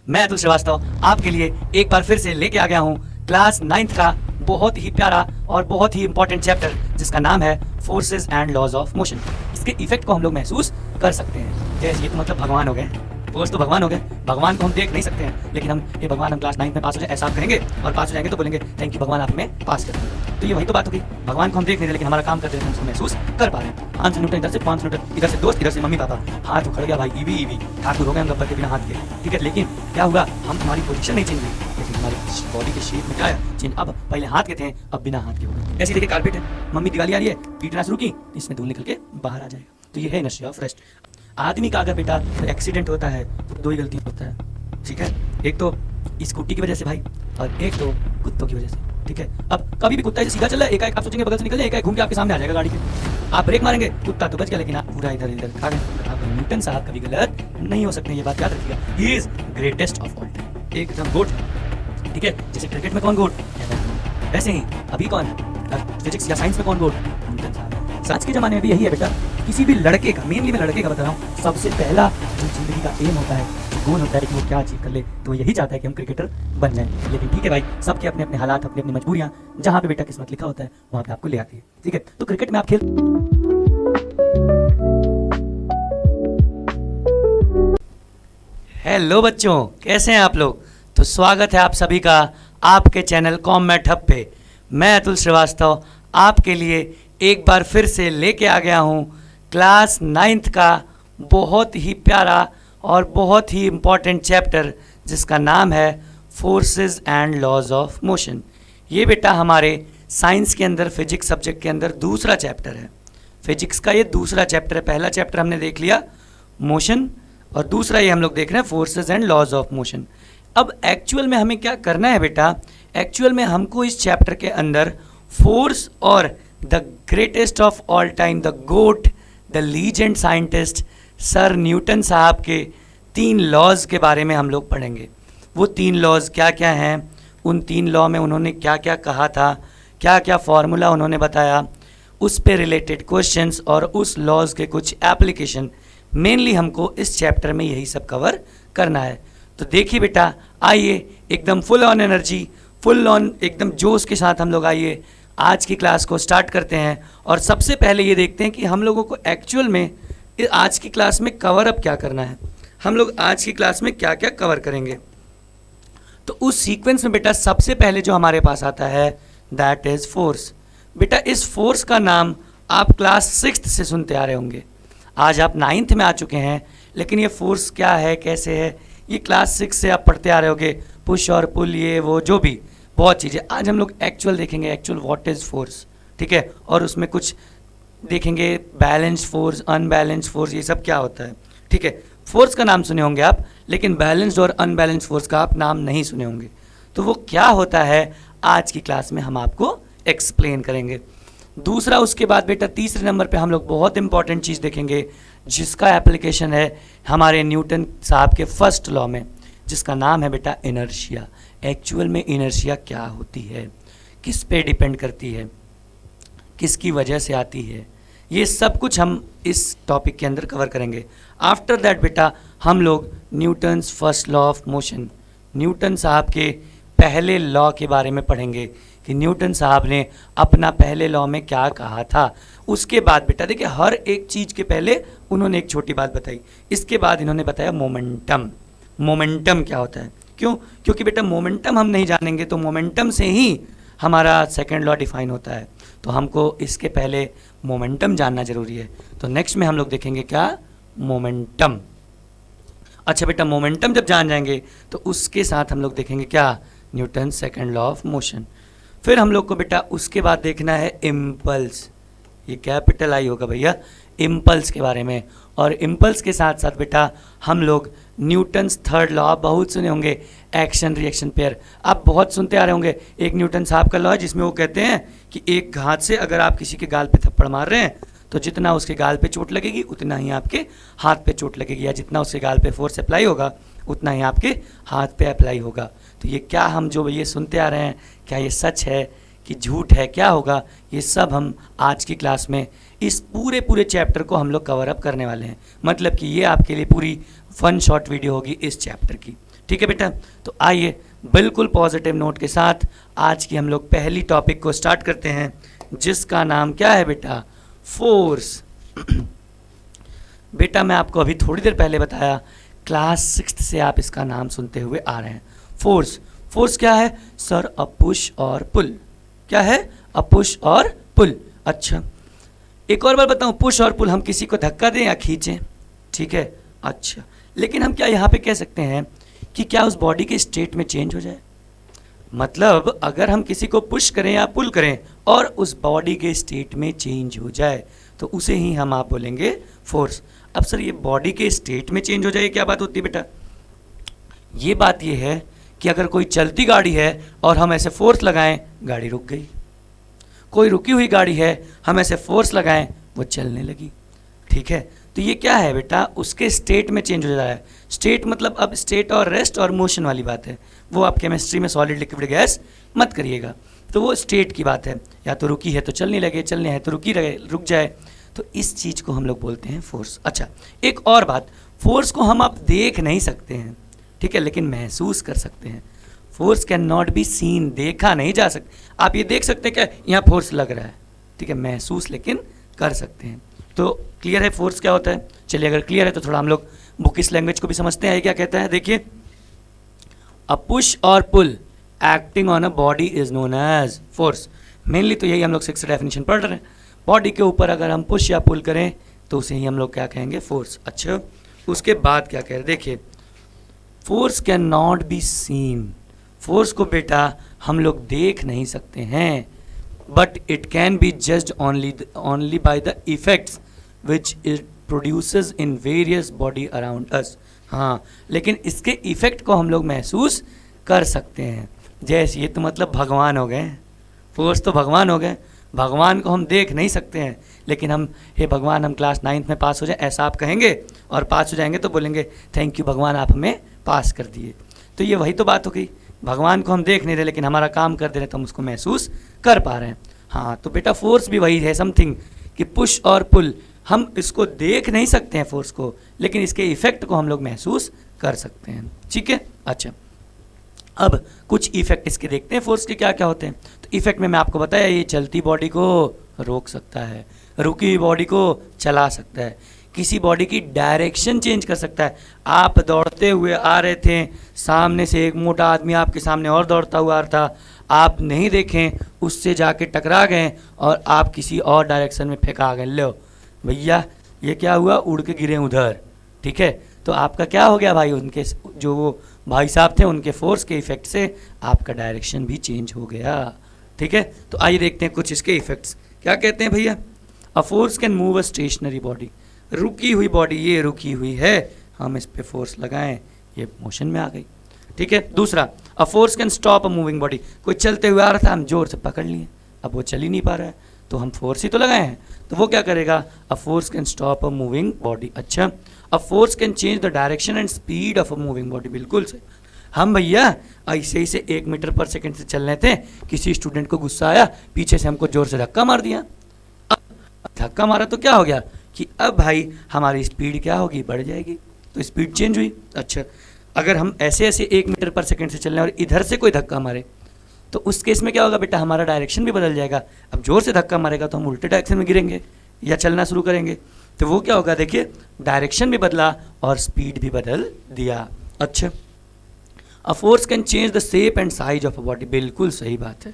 मैं अतुल श्रीवास्तव आपके लिए एक बार फिर से लेके आ गया हूँ क्लास 9th का बहुत ही प्यारा और बहुत ही इंपॉर्टेंट चैप्टर जिसका नाम है forces and laws of motion. इसके इफेक्ट को हम लोग महसूस कर सकते हैं। जैसे ये तो मतलब भगवान हो गए, फोर्स तो भगवान हो गए। भगवान को हम देख नहीं सकते हैं, लेकिन हम ये भगवान हम क्लास 9th में पास हो जाए ऐसा आप कहेंगे और पास हो जाएंगे तो बोलेंगे थैंक यू भगवान, आप हमें पास कर दिए। तो ये वही तो बात होगी, भगवान को हम देख नहीं रहे लेकिन हमारा काम करते हैं, हम उसको महसूस कर पा रहे हैं। 500 न्यूटन इधर से, 500 न्यूटन इधर से, दोस्त इधर से, मम्मी पापा, हाथ उखड़ गया भाई, ईवी ठाकुर हो गए हम गब्बर के बिना हाथ के, ठीक है। लेकिन क्या हुआ, हम हमारी पोजीशन नहीं चेंज हुई, लेकिन हमारी बॉडी के शेप में क्या है चेंज। अब पहले हाथ के थे, अब बिना हाथ के हो गए। ऐसे देखिए कारपेट है, मम्मी दिवाली आ रही है, पीटना शुरू की, इसमें धूल निकल के बाहर आ जाएगा। तो ये है इनर्शिया ऑफ रेस्ट। आदमी का अगर बेटा एक्सीडेंट होता है तो दो ही गलती होता है, ठीक है। एक तो स्कूटी की वजह से भाई, और एक तो कुत्तों की वजह से, ठीक है। अब कभी भी कुत्ता सीधा चल रहा है, एकाएक आप सोचेंगे बगल से निकल जाए, एकाएक घूम के आपके सामने आ जाएगा गाड़ी के, आप ब्रेक मारेंगे, कुत्ता तो बच गया, लेकिन आप पूरा इधर इधर खा गए। आप न्यूटन साहब कभी गलत नहीं हो सकते, ये बात याद रखिएगा। He is greatest of all time, एकदम गोट, ठीक है। जैसे क्रिकेट में कौन गोट, वैसे ही अभी कौन फिजिक्स या साइंस में कौन गोट, न्यूटन साहब। आज के जमाने में भी यही है बेटा, किसी भी लड़के का, मेनली मैं लड़के का बता रहा हूँ, सबसे पहला जो जिंदगी का एम होता है, गोल होता है कि वो क्या अचीव कर ले, तो यही चाहता है कि हम क्रिकेटर बन जाएं। लेकिन ठीक है भाई, सबके अपने अपने हालात, अपनी अपनी मजबूरियां, जहां पे बेटा किस्मत लिखा होता है वहां पे आपको ले आती है, ठीक है। तो क्रिकेट में आप खेल, हेलो बच्चों, कैसे हैं आप लोग। तो स्वागत है आप सभी का आपके चैनल कॉमेट हब पे। मैं अतुल श्रीवास्तव आपके लिए एक बार फिर से लेके आ गया हूँ क्लास 9th का बहुत ही प्यारा और बहुत ही इम्पॉर्टेंट चैप्टर जिसका नाम है forces and laws of motion. ये बेटा हमारे साइंस के अंदर, फिजिक्स सब्जेक्ट के अंदर दूसरा चैप्टर है। फिजिक्स का ये दूसरा चैप्टर है। पहला चैप्टर हमने देख लिया मोशन, और दूसरा ये हम लोग देख रहे हैं forces and laws of motion. अब एक्चुअल में हमें क्या करना है बेटा, एक्चुअल में हमको इस चैप्टर के अंदर फोर्स और the greatest of all time, the GOAT, the legend scientist sir Newton साहब के 3 लॉज के बारे में हम लोग पढ़ेंगे। वो 3 लॉज क्या क्या हैं, उन 3 लॉ में उन्होंने क्या क्या कहा था, क्या क्या फॉर्मूला उन्होंने बताया, उस पे रिलेटेड क्वेश्चंस और उस लॉज के कुछ एप्लीकेशन, मेनली हमको इस चैप्टर में यही सब कवर करना है। तो देखिए बेटा, आइए एकदम full on energy, full on एकदम जोश के साथ हम लोग आइए आज की क्लास को स्टार्ट करते हैं। और सबसे पहले ये देखते हैं कि हम लोगों को एक्चुअल में आज की क्लास में कवर अप क्या करना है, हम लोग आज की क्लास में क्या क्या कवर करेंगे। तो उस सीक्वेंस में बेटा सबसे पहले जो हमारे पास आता है दैट इज फोर्स। बेटा इस फोर्स का नाम आप क्लास 6th से सुनते आ रहे होंगे। आज आप 9th में आ चुके हैं, लेकिन ये फोर्स क्या है, कैसे है, ये क्लास 6 से आप पढ़ते आ रहे होगे। पुश और पुल, ये वो जो भी बहुत चीज़ें आज हम लोग एक्चुअल देखेंगे, एक्चुअल व्हाट इज़ फोर्स, ठीक है। और उसमें कुछ देखेंगे बैलेंस फोर्स, अनबैलेंस फोर्स, ये सब क्या होता है, ठीक है। फोर्स का नाम सुने होंगे आप, लेकिन बैलेंस्ड और अनबैलेंस्ड फोर्स का आप नाम नहीं सुने होंगे। तो वो क्या होता है आज की क्लास में हम आपको एक्सप्लेन करेंगे। दूसरा, उसके बाद बेटा तीसरे नंबर पे हम लोग बहुत इंपॉर्टेंट चीज़ देखेंगे जिसका एप्लीकेशन है हमारे न्यूटन साहब के फर्स्ट लॉ में, जिसका नाम है बेटा इनर्शिया। एक्चुअल में इनर्शिया क्या होती है, किस पे डिपेंड करती है, किसकी वजह से आती है, ये सब कुछ हम इस टॉपिक के अंदर कवर करेंगे। आफ्टर दैट बेटा हम लोग Newton's first law of motion, Newton साहब के पहले लॉ के बारे में पढ़ेंगे कि न्यूटन साहब ने अपना पहले लॉ में क्या कहा था। उसके बाद बेटा देखिए, हर एक चीज़ के पहले उन्होंने एक छोटी बात बताई, इसके बाद इन्होंने बताया मोमेंटम। मोमेंटम क्या होता है, क्यों, क्योंकि बेटा मोमेंटम हम नहीं जानेंगे तो मोमेंटम से ही हमारा सेकेंड लॉ डिफाइन होता है। तो हमको इसके पहले मोमेंटम जानना जरूरी है। तो नेक्स्ट में हम लोग देखेंगे क्या, मोमेंटम। अच्छा बेटा, मोमेंटम जब जान जाएंगे तो उसके साथ हम लोग देखेंगे क्या, Newton second law of motion. फिर हम लोग को बेटा उसके बाद देखना है इम्पल्स, ये कैपिटल आई होगा भैया, इम्पल्स के बारे में। और इम्पल्स के साथ साथ बेटा हम लोग न्यूटन्स थर्ड लॉ, आप बहुत सुने होंगे, एक्शन रिएक्शन पेयर, आप बहुत सुनते आ रहे होंगे। एक न्यूटन साहब का लॉ है जिसमें वो कहते हैं कि एक हाथ से अगर आप किसी के गाल पे थप्पड़ मार रहे हैं तो जितना उसके गाल पे चोट लगेगी उतना ही आपके हाथ पे चोट लगेगी, या जितना उसके गाल पे फोर्स अप्लाई होगा उतना ही आपके हाथ पे अप्लाई होगा। तो ये क्या हम जो ये सुनते आ रहे हैं, क्या ये सच है कि झूठ है, क्या होगा, ये सब हम आज की क्लास में इस पूरे चैप्टर को हम लोग कवर अप करने वाले हैं। मतलब कि ये आपके लिए पूरी फन शॉर्ट वीडियो होगी इस चैप्टर की। ठीक है बेटा, तो आइए बिल्कुल पॉजिटिव नोट के साथ आज की हम लोग पहली टॉपिक को स्टार्ट करते हैं, जिसका नाम क्या है बेटा, फोर्स। बेटा मैं आपको अभी थोड़ी देर पहले बताया, क्लास 6th से आप इसका नाम सुनते हुए आ रहे हैं। फोर्स, फोर्स क्या है सर? अ पुश और पुल। क्या है? अ पुश और पुल। अच्छा, एक और बार बताऊं, पुश और पुल हम किसी को धक्का दें या खींचें, ठीक है। अच्छा, लेकिन हम क्या यहाँ पे कह सकते हैं कि क्या उस बॉडी के स्टेट में चेंज हो जाए? मतलब अगर हम किसी को पुश करें या पुल करें और उस बॉडी के स्टेट में चेंज हो जाए तो उसे ही हम आप बोलेंगे फोर्स। अब सर ये बॉडी के स्टेट में चेंज हो जाए, क्या बात होती है बेटा? ये बात ये है कि अगर कोई चलती गाड़ी है और हम ऐसे फोर्स लगाएं, गाड़ी रुक गई। कोई रुकी हुई गाड़ी है, हम ऐसे फोर्स लगाएं, वो चलने लगी। ठीक है, तो ये क्या है बेटा, उसके स्टेट में चेंज हो रहा है। स्टेट मतलब अब स्टेट और रेस्ट और मोशन वाली बात है, वो आप केमिस्ट्री में सॉलिड लिक्विड गैस मत करिएगा। तो वो स्टेट की बात है, या तो रुकी है तो चलने लगे, चलने है तो रुकी रहे, रुक जाए। तो इस चीज़ को हम लोग बोलते हैं फोर्स। अच्छा, एक और बात, फोर्स को हम आप देख नहीं सकते हैं, ठीक है, लेकिन महसूस कर सकते हैं। Force can not be seen, देखा नहीं जा सकता। आप ये देख सकते हैं क्या यहाँ फोर्स लग रहा है, ठीक है, महसूस लेकिन कर सकते हैं। तो क्लियर है फोर्स क्या होता है? चलिए अगर क्लियर है तो थोड़ा हम लोग बुकिश लैंग्वेज को भी समझते हैं। क्या कहता है, देखिए, अ पुश और pull acting on a body is known as force. Mainly तो यही हम लोग 6th डेफिनेशन पढ़ रहे हैं। बॉडी के ऊपर अगर हम पुश या पुल करें तो उसे ही हम लोग क्या कहेंगे, फोर्स। अच्छा, उसके बाद क्या कह रहे हैं, देखिए, force can not be seen. Force को बेटा हम लोग देख नहीं सकते हैं, but it can be judged only by the effects which it produces in various body around us. हाँ, लेकिन इसके इफेक्ट को हम लोग महसूस कर सकते हैं। जैसे ये तो मतलब भगवान हो गए, फोर्स तो भगवान हो गए। भगवान को हम देख नहीं सकते हैं, लेकिन हम, हे भगवान हम क्लास 9th में पास हो जाए, ऐसा आप कहेंगे, और पास हो जाएंगे तो बोलेंगे थैंक यू भगवान, आप हमें पास कर दिए। तो ये वही तो बात हो गई, भगवान को हम देख नहीं रहे लेकिन हमारा काम कर दे रहे तो हम उसको महसूस कर पा रहे हैं। हाँ, तो बेटा फोर्स भी वही है, समथिंग कि पुश और पुल, हम इसको देख नहीं सकते हैं फोर्स को, लेकिन इसके इफेक्ट को हम लोग महसूस कर सकते हैं। ठीक है, अच्छा, अब कुछ इफेक्ट इसके देखते हैं फोर्स के क्या क्या होते हैं। तो इफेक्ट में मैं आपको बताया, ये चलती बॉडी को रोक सकता है, रुकी हुई बॉडी को चला सकता है, किसी बॉडी की डायरेक्शन चेंज कर सकता है। आप दौड़ते हुए आ रहे थे, सामने से एक मोटा आदमी आपके सामने और दौड़ता हुआ आ रहा था, आप नहीं देखें, उससे जाके टकरा गए और आप किसी और डायरेक्शन में फेंका गए। लो भैया, ये क्या हुआ, उड़ के गिरे उधर। ठीक है, तो आपका क्या हो गया भाई, उनके जो वो भाई साहब थे उनके फोर्स के इफेक्ट से आपका डायरेक्शन भी चेंज हो गया। ठीक है, तो आइए देखते हैं कुछ इसके इफेक्ट्स। क्या कहते हैं भैया, a force can move a stationary body. रुकी हुई बॉडी, ये रुकी हुई है, हम इस पे फोर्स लगाएं, ये मोशन में आ गई। ठीक है, दूसरा, अ force can stop a moving body. कोई चलते हुए आ रहा था, हम जोर से पकड़ लिए, अब वो चल ही नहीं पा रहा है, तो हम फोर्स ही तो लगाए हैं, तो वो क्या करेगा, a force can stop a moving body. अच्छा, a force can change the direction and speed of a moving body. बिल्कुल से हम भैया ऐसे ही से 1 मीटर पर सेकंड से चल रहे थे, किसी स्टूडेंट को गुस्सा आया, पीछे से हमको जोर से धक्का मार दिया। अब धक्का मारा तो क्या हो गया कि अब भाई हमारी स्पीड क्या होगी, बढ़ जाएगी, तो स्पीड चेंज हुई। अच्छा, अगर हम ऐसे ऐसे 1 मीटर पर सेकंड से चल रहे हैं और इधर से कोई धक्का मारे तो उस केस में क्या होगा बेटा, हमारा डायरेक्शन भी बदल जाएगा। अब जोर से धक्का मारेगा तो हम उल्टे डायरेक्शन में गिरेंगे या चलना शुरू करेंगे, तो वो क्या होगा, देखिए, डायरेक्शन भी बदला और स्पीड भी बदल दिया। अच्छा, a force can change the shape and size of a body. बिल्कुल सही बात है,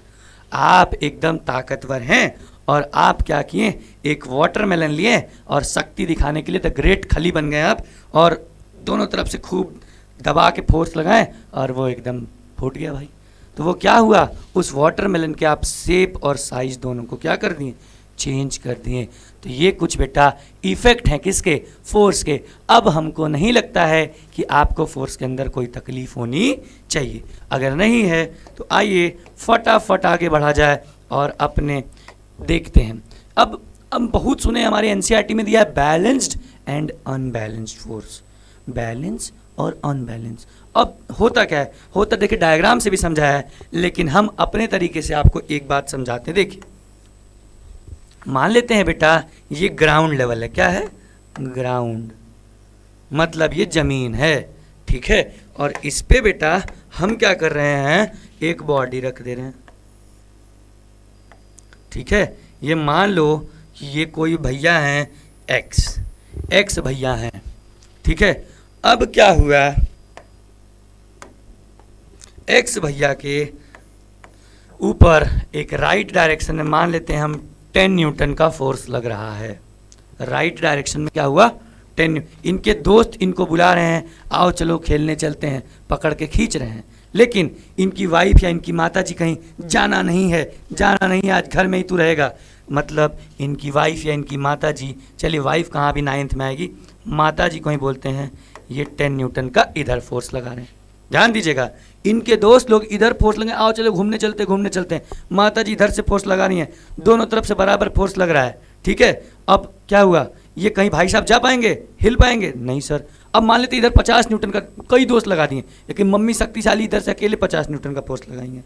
आप एकदम ताकतवर हैं और आप क्या किए, एक वाटरमेलन लिए और शक्ति दिखाने के लिए द ग्रेट खली बन गए आप, और दोनों तरफ से खूब दबा के फोर्स लगाएं और वो एकदम फूट गया भाई। तो वो क्या हुआ, उस वाटरमेलन के आप शेप और साइज दोनों को क्या कर दिए, चेंज कर दिए। तो ये कुछ बेटा इफेक्ट हैं किसके, फोर्स के। अब हमको नहीं लगता है कि आपको फोर्स के अंदर कोई तकलीफ होनी चाहिए। अगर नहीं है तो आइए फटाफट आगे बढ़ा जाए और अपने देखते हैं। अब बहुत सुने, हमारे एनसीईआरटी में दिया है balanced and unbalanced force, balance और अनबैलेंस। अब होता क्या है, होता देखिए डायग्राम से भी समझाया है, लेकिन हम अपने तरीके से आपको एक बात समझाते हैं। देखिए, मान लेते हैं बेटा ये ग्राउंड लेवल है, क्या है, ग्राउंड मतलब ये जमीन है। ठीक है। और इस पे बेटा हम क्या कर रहे हैं, एक बॉडी रख दे रहे हैं, ठीक है। ये मान लो कि ये कोई भैया हैं एक्स भैया हैं, ठीक है। अब क्या हुआ, एक्स भैया के ऊपर एक राइट डायरेक्शन में मान लेते हैं हम 10 न्यूटन का फोर्स लग रहा है। राइट डायरेक्शन में क्या हुआ, 10। इनके दोस्त इनको बुला रहे हैं, आओ चलो खेलने चलते हैं, पकड़ के खींच रहे हैं, लेकिन इनकी वाइफ या इनकी माता जी कहीं जाना नहीं है, आज घर में ही तू रहेगा। मतलब इनकी वाइफ या इनकी माता जी, चलिए वाइफ कहाँ भी 9th में आएगी, माता जी को ही बोलते हैं ये 10 न्यूटन का इधर फोर्स लगा रहे हैं। ध्यान दीजिएगा, इनके दोस्त लोग इधर फोर्स लगे, आओ चलो घूमने चलते हैं, माता जी इधर से फोर्स लगा रही हैं, दोनों तरफ से बराबर फोर्स लग रहा है, ठीक है। अब क्या हुआ, ये कहीं भाई साहब जा पाएंगे, हिल पाएंगे, नहीं सर। अब मान लेते इधर 50 न्यूटन का कई दोस्त लगा दिए, लेकिन मम्मी शक्तिशाली इधर से अकेले 50 न्यूटन का फोर्स लगाएंगे,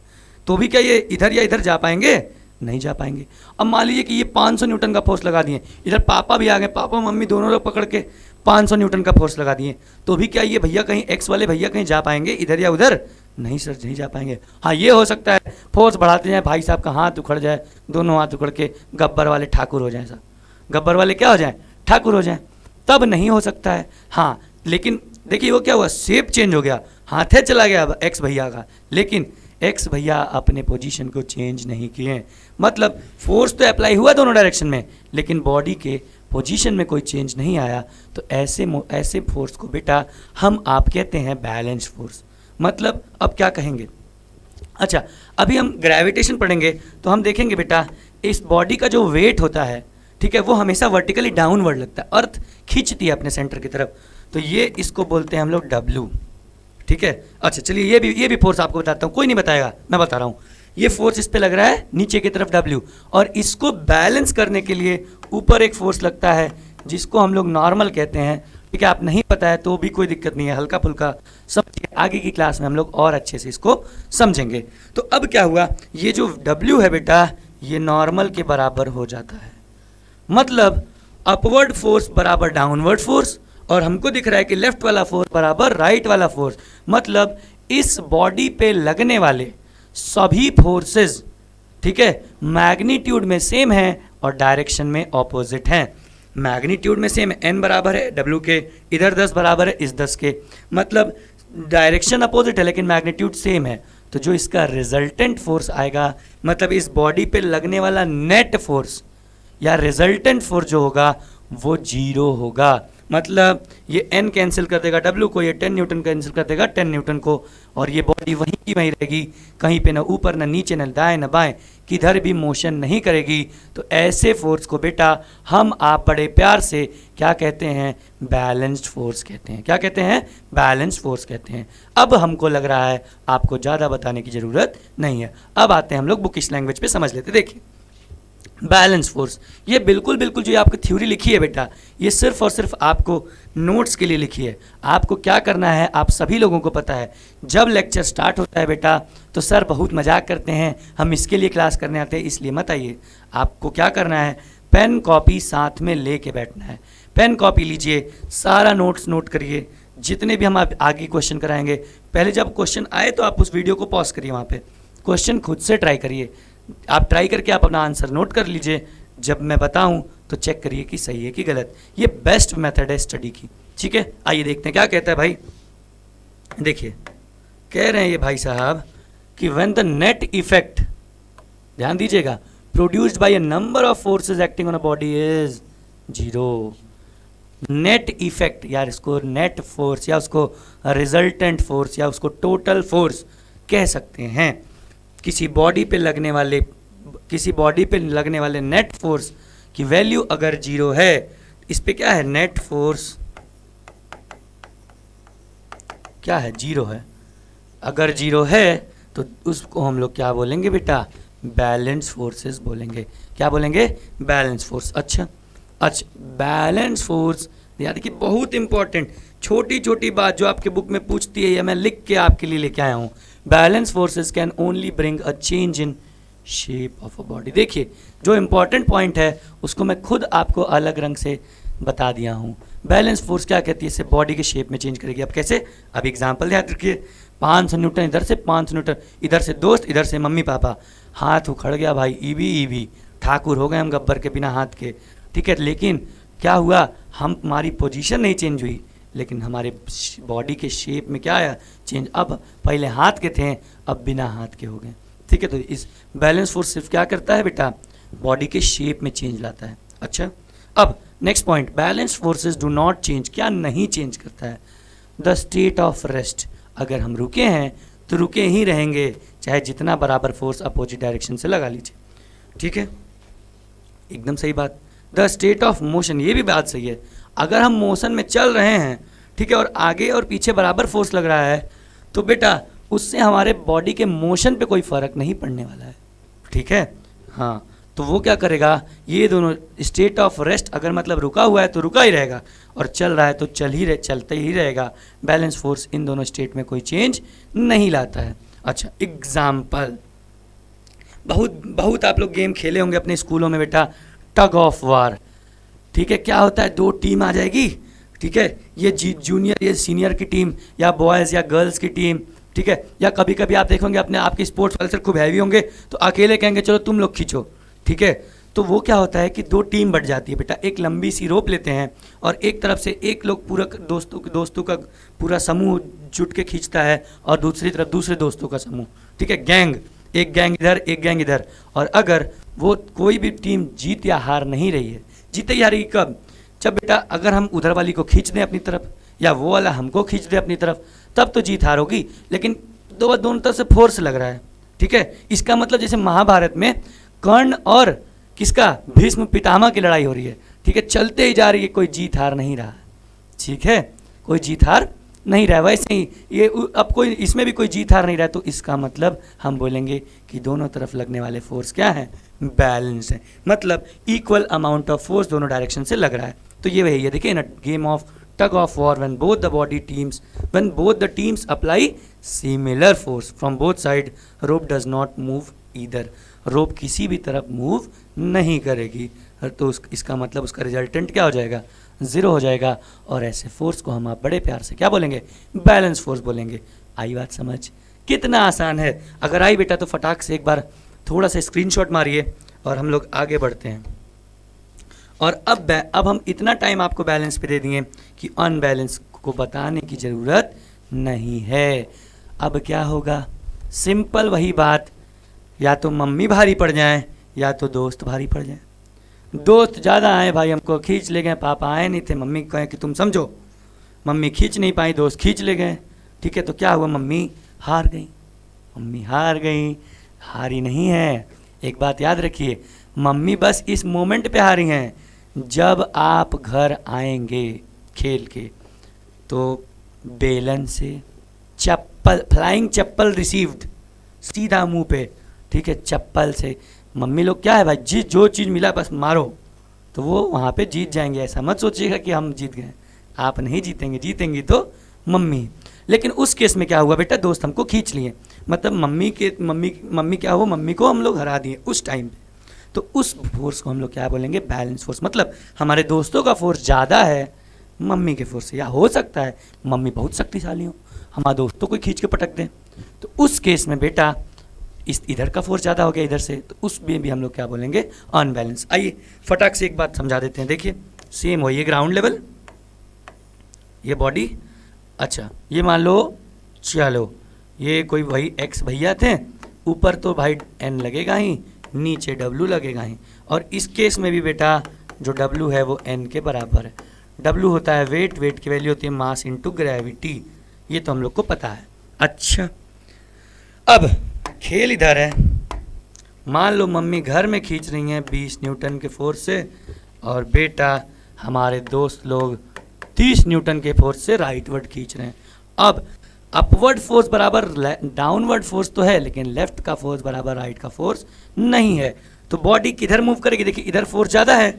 तो भी क्या ये इधर या इधर जा पाएंगे, नहीं जा पाएंगे। अब मान लीजिए कि ये 500 न्यूटन का फोर्स लगा दिए, इधर पापा भी आ गए, पापा मम्मी दोनों लोग पकड़ के 500 न्यूटन का फोर्स लगा दिए, तो भी क्या ये भैया कहीं एक्स वाले भैया कहीं जा पाएंगे इधर या उधर, नहीं सर नहीं जा पाएंगे। हाँ ये हो सकता है फोर्स बढ़ाते जाए, भाई साहब का हाथ उखड़ जाए, दोनों हाथ उखड़ के गब्बर वाले ठाकुर हो जाए, साहब गब्बर वाले क्या हो जाए, ठाकुर हो जाए, तब नहीं हो सकता है। हाँ लेकिन देखिए वो क्या हुआ, शेप चेंज हो गया, हाथे चला गया एक्स भैया का, लेकिन एक्स भैया अपने पोजीशन को चेंज नहीं किए। मतलब फोर्स तो अप्लाई हुआ दोनों डायरेक्शन में, लेकिन बॉडी के पोजीशन में कोई चेंज नहीं आया। तो ऐसे फोर्स को बेटा हम आप कहते हैं बैलेंस फोर्स। मतलब अब क्या कहेंगे, अच्छा अभी हम ग्रेविटेशन पढ़ेंगे तो हम देखेंगे बेटा इस बॉडी का जो वेट होता है, ठीक है, वो हमेशा वर्टिकली डाउनवर्ड लगता है, अर्थ खींचती है अपने सेंटर की तरफ, तो ये इसको बोलते हैं हम लोग डब्ल्यू, ठीक है। अच्छा चलिए ये भी फोर्स आपको बताता हूँ, कोई नहीं बताएगा, मैं बता रहा हूँ। ये फोर्स इस पे लग रहा है नीचे की तरफ डब्ल्यू, और इसको बैलेंस करने के लिए ऊपर एक फोर्स लगता है जिसको हम लोग नॉर्मल कहते हैं, ठीक है। आप नहीं पता है तो भी कोई दिक्कत नहीं है, हल्का फुल्का समझिए, आगे की क्लास में हम लोग और अच्छे से इसको समझेंगे। तो अब क्या हुआ, ये जो डब्ल्यू है बेटा ये नॉर्मल के बराबर हो जाता है, मतलब अपवर्ड फोर्स बराबर डाउनवर्ड फोर्स, और हमको दिख रहा है कि लेफ्ट वाला फोर्स बराबर राइट वाला फोर्स। मतलब इस बॉडी पे लगने वाले सभी फोर्सेस, ठीक है, मैग्नीट्यूड में सेम है और डायरेक्शन में ऑपोजिट हैं। मैग्नीट्यूड में सेम है, n बराबर है w के, इधर 10 बराबर है इस 10 के, मतलब डायरेक्शन अपोजिट है लेकिन मैग्नीट्यूड सेम है। तो जो इसका रिजल्टेंट फोर्स आएगा, मतलब इस बॉडी पे लगने वाला नेट फोर्स या रिजल्टेंट फोर्स जो होगा वो 0 होगा। मतलब ये n कैंसिल कर देगा w को, ये 10 न्यूटन कैंसिल कर देगा 10 न्यूटन को, और ये बॉडी वहीं की वहीं रहेगी, कहीं पे ना ऊपर ना नीचे ना दाएं ना बाएं, किधर भी मोशन नहीं करेगी। तो ऐसे फोर्स को बेटा हम आप बड़े प्यार से क्या कहते हैं, बैलेंस्ड फोर्स कहते हैं। क्या कहते हैं, बैलेंस्ड फोर्स कहते हैं। अब हमको लग रहा है आपको ज़्यादा बताने की ज़रूरत नहीं है। अब आते हैं हम लोग बुकिश लैंग्वेज पे, समझ लेते। देखिए बैलेंस फोर्स, ये बिल्कुल जो ये आपकी थ्योरी लिखी है बेटा, ये सिर्फ और सिर्फ आपको नोट्स के लिए लिखी है। आपको क्या करना है, आप सभी लोगों को पता है, जब लेक्चर स्टार्ट होता है बेटा तो सर बहुत मजाक करते हैं, हम इसके लिए क्लास करने आते हैं, इसलिए मत आइए। आपको क्या करना है, पेन कॉपी साथ में ले के बैठना है। पेन कॉपी लीजिए, सारा नोट्स नोट करिए, जितने भी हम आप आगे क्वेश्चन कराएंगे, पहले जब क्वेश्चन आए तो आप उस वीडियो को पॉज करिए, वहाँ पे क्वेश्चन खुद से ट्राई करिए। आप ट्राई करके आप अपना आंसर नोट कर लीजिए, जब मैं बताऊं तो चेक करिए कि सही है कि गलत। ये बेस्ट मेथड है स्टडी की, ठीक है। आइए देखते हैं क्या कहता है भाई। देखिए कह रहे हैं ये भाई साहब कि व्हेन द नेट इफेक्ट, ध्यान दीजिएगा, produced by a number of forces acting on a body is 0। Net effect, यार इसको नेट फोर्स या उसको रिजल्टेंट फोर्स या उसको टोटल फोर्स कह सकते हैं। किसी बॉडी पे लगने वाले नेट फोर्स की वैल्यू अगर 0 है, इस पे क्या है, नेट फोर्स क्या है, 0 है। अगर 0 है तो उसको हम लोग क्या बोलेंगे बेटा, बैलेंस फोर्सेस बोलेंगे। क्या बोलेंगे, बैलेंस फोर्स। अच्छा बैलेंस फोर्स, याद कि बहुत इंपॉर्टेंट छोटी छोटी बात जो आपके बुक में पूछती है या मैं लिख के आपके लिए लेके आया हूँ। Balance forces can only bring a change in shape of a body. देखिए जो इंपॉर्टेंट पॉइंट है उसको मैं खुद आपको अलग रंग से बता दिया हूँ। बैलेंस फोर्स क्या कहती है, इसे बॉडी के शेप में चेंज करेगी। अब कैसे, अब एग्जांपल याद रखिए, 500 न्यूटन इधर से, 500 न्यूटन इधर से दोस्त, इधर से मम्मी पापा, हाथ उखड़ गया भाई, ईवी ईवी ठाकुर हो गए हम गब्बर के बिना हाथ के, ठीक है। लेकिन क्या हुआ, हमारी पोजीशन नहीं चेंज हुई, लेकिन हमारे बॉडी के शेप में क्या आया चेंज। अब पहले हाथ के थे, अब बिना हाथ के हो गए, ठीक है। तो इस बैलेंस फोर्स सिर्फ क्या करता है बेटा, बॉडी के शेप में चेंज लाता है। अच्छा, अब next point, balance forces do not change, क्या नहीं चेंज करता है, द स्टेट ऑफ रेस्ट। अगर हम रुके हैं तो रुके ही रहेंगे, चाहे जितना बराबर फोर्स अपोजिट डायरेक्शन से लगा लीजिए, ठीक है, एकदम सही बात। द स्टेट ऑफ मोशन, ये भी बात सही है, अगर हम मोशन में चल रहे हैं, ठीक है, और आगे और पीछे बराबर फोर्स लग रहा है, तो बेटा उससे हमारे बॉडी के मोशन पे कोई फर्क नहीं पड़ने वाला है, ठीक है। हाँ, तो वो क्या करेगा, ये दोनों स्टेट ऑफ रेस्ट, अगर मतलब रुका हुआ है तो रुका ही रहेगा, और चल रहा है तो चलते ही रहेगा। बैलेंस फोर्स इन दोनों स्टेट में कोई चेंज नहीं लाता है। अच्छा, एग्जाम्पल, बहुत आप लोग गेम खेले होंगे अपने स्कूलों में बेटा, टग ऑफ वार, ठीक है। क्या होता है, दो टीम आ जाएगी, ठीक है, ये जूनियर ये सीनियर की टीम, या बॉयज़ या गर्ल्स की टीम, ठीक है। या कभी कभी आप देखोगे अपने आपके स्पोर्ट्स वाले सर खूब हैवी होंगे तो अकेले कहेंगे चलो तुम लोग खींचो, ठीक है। तो वो क्या होता है कि दो टीम बढ़ जाती है बेटा, एक लंबी सी रोप लेते हैं और एक तरफ से एक लोग पूरा दोस्तों का पूरा समूह जुट के खींचता है, और दूसरी तरफ दूसरे दोस्तों का समूह, ठीक है, गैंग, एक गैंग इधर एक गैंग इधर। और अगर वो कोई भी टीम जीत या हार नहीं रही है, जीते या हारेगी कब, जब बेटा अगर हम उधर वाली को खींच दें अपनी तरफ, या वो वाला हमको खींच दे अपनी तरफ, तब तो जीत हार होगी। लेकिन दोनों तरफ से फोर्स लग रहा है, ठीक है। इसका मतलब जैसे महाभारत में कर्ण और किसका, भीष्म पितामह की लड़ाई हो रही है, ठीक है, चलते ही जा रही है, कोई जीत हार नहीं रहा, ठीक है, कोई जीत हार नहीं रहा। वैसे ही ये अब कोई इसमें भी कोई जीत हार नहीं रहा, तो इसका मतलब हम बोलेंगे कि दोनों तरफ लगने वाले फोर्स क्या है, बैलेंस है, मतलब इक्वल अमाउंट ऑफ फोर्स दोनों डायरेक्शन से लग रहा है। तो ये वही है, देखिए ना, game of tug of war, when both the teams apply similar force from both side, rope does not move either, रोप किसी भी तरफ मूव नहीं करेगी, तो इसका मतलब उसका रिजल्टेंट क्या हो जाएगा, ज़ीरो हो जाएगा। और ऐसे फोर्स को हम आप बड़े प्यार से क्या बोलेंगे, बैलेंस फोर्स बोलेंगे। आई बात समझ, कितना आसान है। अगर आई बेटा तो फटाक से एक बार थोड़ा सा स्क्रीनशॉट मारिए और हम लोग आगे बढ़ते हैं। और अब हम इतना टाइम आपको बैलेंस पे दे दिए कि अनबैलेंस को बताने की ज़रूरत नहीं है। अब क्या होगा, सिंपल वही बात, या तो मम्मी भारी पड़ जाएं या तो दोस्त भारी पड़ जाएं। दोस्त ज़्यादा आए भाई, हमको खींच ले गए, पापा आए नहीं थे, मम्मी कहें कि तुम समझो, मम्मी खींच नहीं पाई, दोस्त खींच ले गए, ठीक है। तो क्या हुआ, मम्मी हार गई, मम्मी हार गई, हारी नहीं है। एक बात याद रखिए, मम्मी बस इस मोमेंट पे हारी हैं, जब आप घर आएंगे खेल के तो बेलन से चप्पल, फ्लाइंग चप्पल रिसीव्ड, सीधा मुंह पे, ठीक है, चप्पल से। मम्मी लोग क्या है भाई, जो चीज़ मिला बस मारो, तो वो वहाँ पे जीत जाएंगे। ऐसा मत सोचिएगा कि हम जीत गए, आप नहीं जीतेंगे, जीतेंगी तो मम्मी। लेकिन उस केस में क्या हुआ बेटा, दोस्त हमको खींच लिए, मतलब मम्मी क्या हुआ, मम्मी को हम लोग हरा दिए उस टाइम पे। तो उस फोर्स को हम लोग क्या बोलेंगे, बैलेंस फोर्स। मतलब हमारे दोस्तों का फोर्स ज़्यादा है मम्मी के फोर्स से, या हो सकता है मम्मी बहुत शक्तिशाली हो, हमारे दोस्तों को खींच के पटक दें, तो उस केस में बेटा इधर का फोर्स ज़्यादा हो गया इधर से, तो उसमें भी हम लोग क्या बोलेंगे, अनबैलेंस। आइए फटाक से एक बात समझा देते हैं। देखिए सेम हो, ये ग्राउंड लेवल, ये बॉडी, अच्छा ये मान लो, चलो ये कोई वही एक्स भैया थे, ऊपर तो भाई एन लगेगा ही, नीचे डब्लू लगेगा ही, और इस केस में भी बेटा जो डब्लू है वो एन के बराबर है। डब्लू होता है वेट, वेट की वैल्यू होती है मास इनटू ग्रेविटी, ये तो हम लोग को पता है। अच्छा, अब खेल इधर है, मान लो मम्मी घर में खींच रही हैं 20 न्यूटन के फोर्स से, और बेटा हमारे दोस्त लोग 30 न्यूटन के फोर्स से राइटवर्ड खींच रहे हैं। अब अपवर्ड फोर्स बराबर डाउनवर्ड फोर्स तो है, लेकिन लेफ्ट का फोर्स बराबर राइट का फोर्स नहीं है, तो बॉडी किधर मूव करेगी, देखिए इधर फोर्स ज़्यादा है,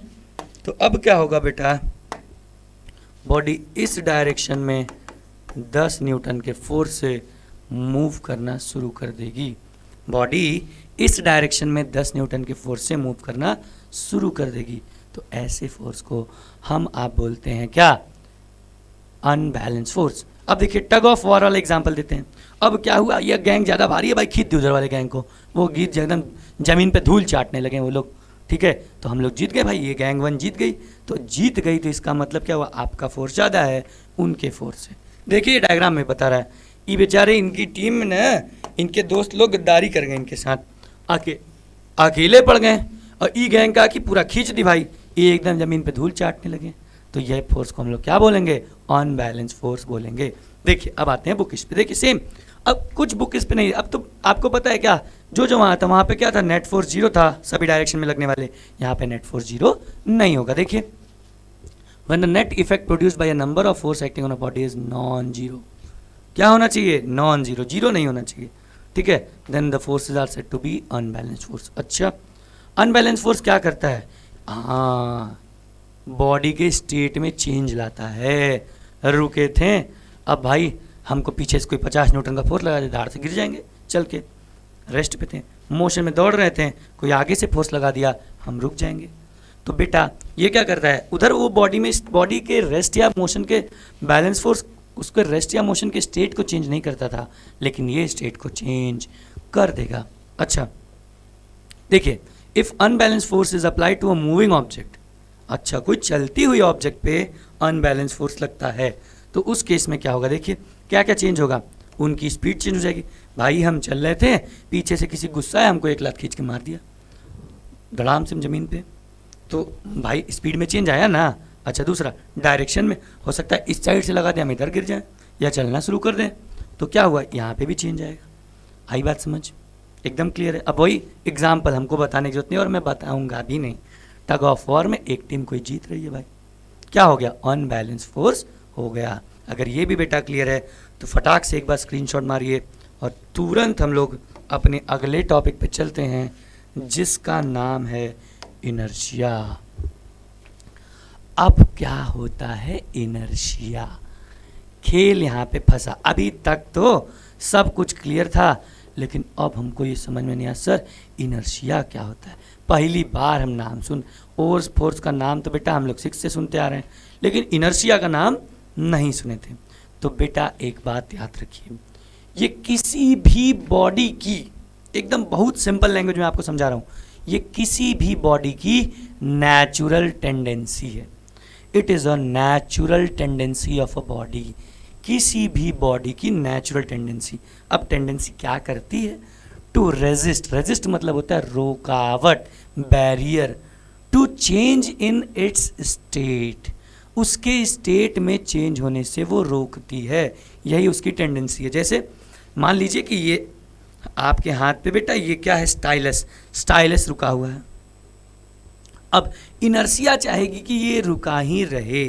तो अब क्या होगा बेटा, बॉडी इस डायरेक्शन में 10 न्यूटन के फोर्स से मूव करना शुरू कर देगी। बॉडी इस डायरेक्शन में 10 न्यूटन के फोर्स से मूव करना शुरू कर देगी। तो ऐसे फोर्स को हम आप बोलते हैं क्या, अनबैलेंस फोर्स। अब देखिए टग ऑफ वॉर वाला एग्जांपल देते हैं। अब क्या हुआ, ये गैंग ज़्यादा भारी है भाई, खींच दी उधर वाले गैंग को, वो गीत एकदम ज़मीन पे धूल चाटने लगे वो लोग, ठीक है। तो हम लोग जीत गए भाई, ये गैंग 1 जीत गई। तो जीत गई तो इसका मतलब क्या हुआ, आपका फोर्स ज़्यादा है उनके फोर्स से। देखिए डायग्राम में बता रहा है, ये बेचारे इनकी टीम में ना इनके दोस्त लोग गद्दारी कर गए इनके साथ, अकेले पड़ गए और ई गैंग का कि पूरा खींच दी भाई, ये एकदम ज़मीन पे धूल चाटने लगे। तो यह फोर्स को हम लोग क्या बोलेंगे, अनबैलेंस फोर्स बोलेंगे। देखिए अब आते हैं बुकिश पे, देखिए सेम। अब कुछ बुक इस पे नहीं, अब तो आपको पता है क्या, जो वहाँ था वहाँ पे क्या था, नेट फोर्स 0 था सभी डायरेक्शन में लगने वाले, यहाँ पे नेट फोर्स 0 नहीं होगा। देखिए when the net effect produced by a number of force acting on a body is non zero, क्या होना चाहिए, नॉन जीरो, जीरो नहीं होना चाहिए, ठीक है। Then the forces are said to be unbalance force. अच्छा अनबैलेंस फोर्स क्या करता है, हाँ बॉडी के स्टेट में चेंज लाता है। रुके थे, अब भाई हमको पीछे से कोई 50 न्यूटन का फोर्स लगा दे, धाड़ से गिर जाएंगे चल के, रेस्ट पे थे, मोशन में दौड़ रहे थे, कोई आगे से फोर्स लगा दिया, हम रुक जाएंगे। तो बेटा ये क्या करता है, उधर वो बॉडी में, बॉडी के रेस्ट या मोशन के बैलेंस फोर्स उसके रेस्ट या मोशन के स्टेट को चेंज नहीं करता था, लेकिन ये स्टेट को चेंज कर देगा। अच्छा देखिए, if unbalance force is applied to a moving object, अच्छा कोई चलती हुई ऑब्जेक्ट पे अनबैलेंस फोर्स लगता है तो उस केस में क्या होगा, देखिए क्या क्या चेंज होगा, उनकी स्पीड चेंज हो जाएगी। भाई हम चल रहे थे, पीछे से किसी गुस्सा है, हमको एक लात खींच के मार दिया धड़ाम से ज़मीन पे, तो भाई स्पीड में चेंज आया ना। अच्छा दूसरा, डायरेक्शन में हो सकता है इस साइड से लगा दें हम इधर गिर जाएं या चलना शुरू कर दें, तो क्या हुआ, यहाँ पे भी चेंज आएगा। आई बात समझ, एकदम क्लियर है। अब वही एग्जाम्पल हमको बताने की जरूरत नहीं और मैं बताऊंगा भी नहीं। टग ऑफ वॉर में एक टीम कोई जीत रही है भाई, क्या हो गया, अनबैलेंस फोर्स हो गया। अगर ये भी बेटा क्लियर है तो फटाक से एक बार स्क्रीनशॉट मारिए और तुरंत हम लोग अपने अगले टॉपिक पे चलते हैं जिसका नाम है इनर्शिया। अब क्या होता है इनर्शिया, खेल यहाँ पे फंसा। अभी तक तो सब कुछ क्लियर था, लेकिन अब हमको ये समझ में नहीं आया सर इनर्शिया क्या होता है। पहली बार हम नाम सुन, ओर्स फोर्स का नाम तो बेटा हम लोग 6 से सुनते आ रहे हैं, लेकिन इनर्शिया का नाम नहीं सुने थे। तो बेटा एक बात याद रखिए, ये किसी भी बॉडी की, एकदम बहुत सिंपल लैंग्वेज में आपको समझा रहा हूँ, ये किसी भी बॉडी की नेचुरल टेंडेंसी है। It is a natural tendency of a body, किसी भी बॉडी की नेचुरल टेंडेंसी। अब टेंडेंसी क्या करती है, टू रेजिस्ट, रेजिस्ट मतलब होता है रुकावट, barrier, to change in its state, उसके स्टेट में चेंज होने से वो रोकती है, यही उसकी टेंडेंसी है। जैसे मान लीजिए कि ये आपके हाथ पे बेटा ये क्या है, स्टाइलस, स्टाइलस रुका हुआ है। अब इनर्शिया चाहेगी कि ये रुका ही रहे,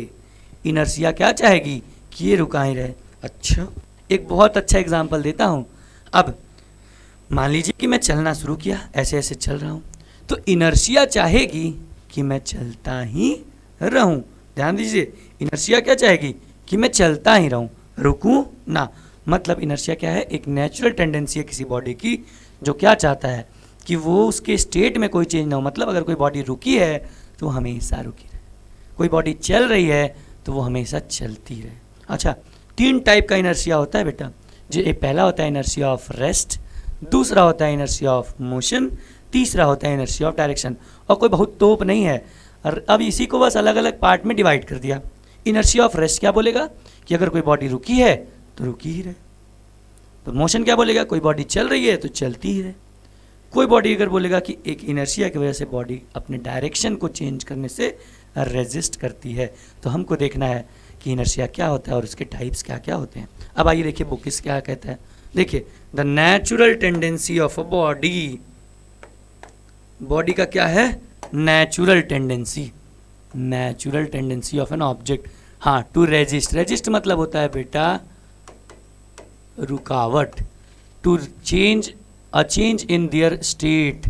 इनर्शिया क्या चाहेगी कि ये रुका ही रहे। अच्छा एक बहुत अच्छा एग्जांपल देता हूँ। अब मान लीजिए कि मैं चलना शुरू किया, ऐसे ऐसे चल रहा हूँ, तो इनर्शिया चाहेगी कि मैं चलता ही रहूँ। ध्यान दीजिए, इनर्शिया क्या चाहेगी कि मैं चलता ही रहूँ, रुकूँ ना। मतलब इनर्शिया क्या है, एक नेचुरल टेंडेंसी है किसी बॉडी की जो क्या चाहता है कि वो उसके स्टेट में कोई चेंज ना हो। मतलब अगर कोई बॉडी रुकी है तो हमेशा रुकी रहे, कोई बॉडी चल रही है तो वो हमेशा चलती रहे। अच्छा 3 टाइप का इनर्शिया होता है बेटा, जो एक पहला होता है इनर्शिया ऑफ रेस्ट, दूसरा होता है इनर्शिया ऑफ मोशन, तीसरा होता है इनर्शिया ऑफ डायरेक्शन। और कोई बहुत तोप नहीं है, और अब इसी को बस अलग अलग पार्ट में डिवाइड कर दिया। इनर्शिया ऑफ रेस्ट क्या बोलेगा कि अगर कोई बॉडी रुकी है तो रुकी ही रहे। तो मोशन क्या बोलेगा, कोई बॉडी चल रही है तो चलती ही रहे। कोई बॉडी अगर बोलेगा कि एक इनर्शिया की वजह से बॉडी अपने डायरेक्शन को चेंज करने से रेजिस्ट करती है, तो हमको देखना है कि इनर्शिया क्या होता है और उसके टाइप्स क्या क्या होते हैं। अब आइए देखिए बुक इस क्या कहता है। देखिए the natural tendency of a body, body का क्या है, natural tendency, natural tendency of an object, हाँ टू रेजिस्ट, रेजिस्ट मतलब होता है बेटा रुकावट, to change a change in their state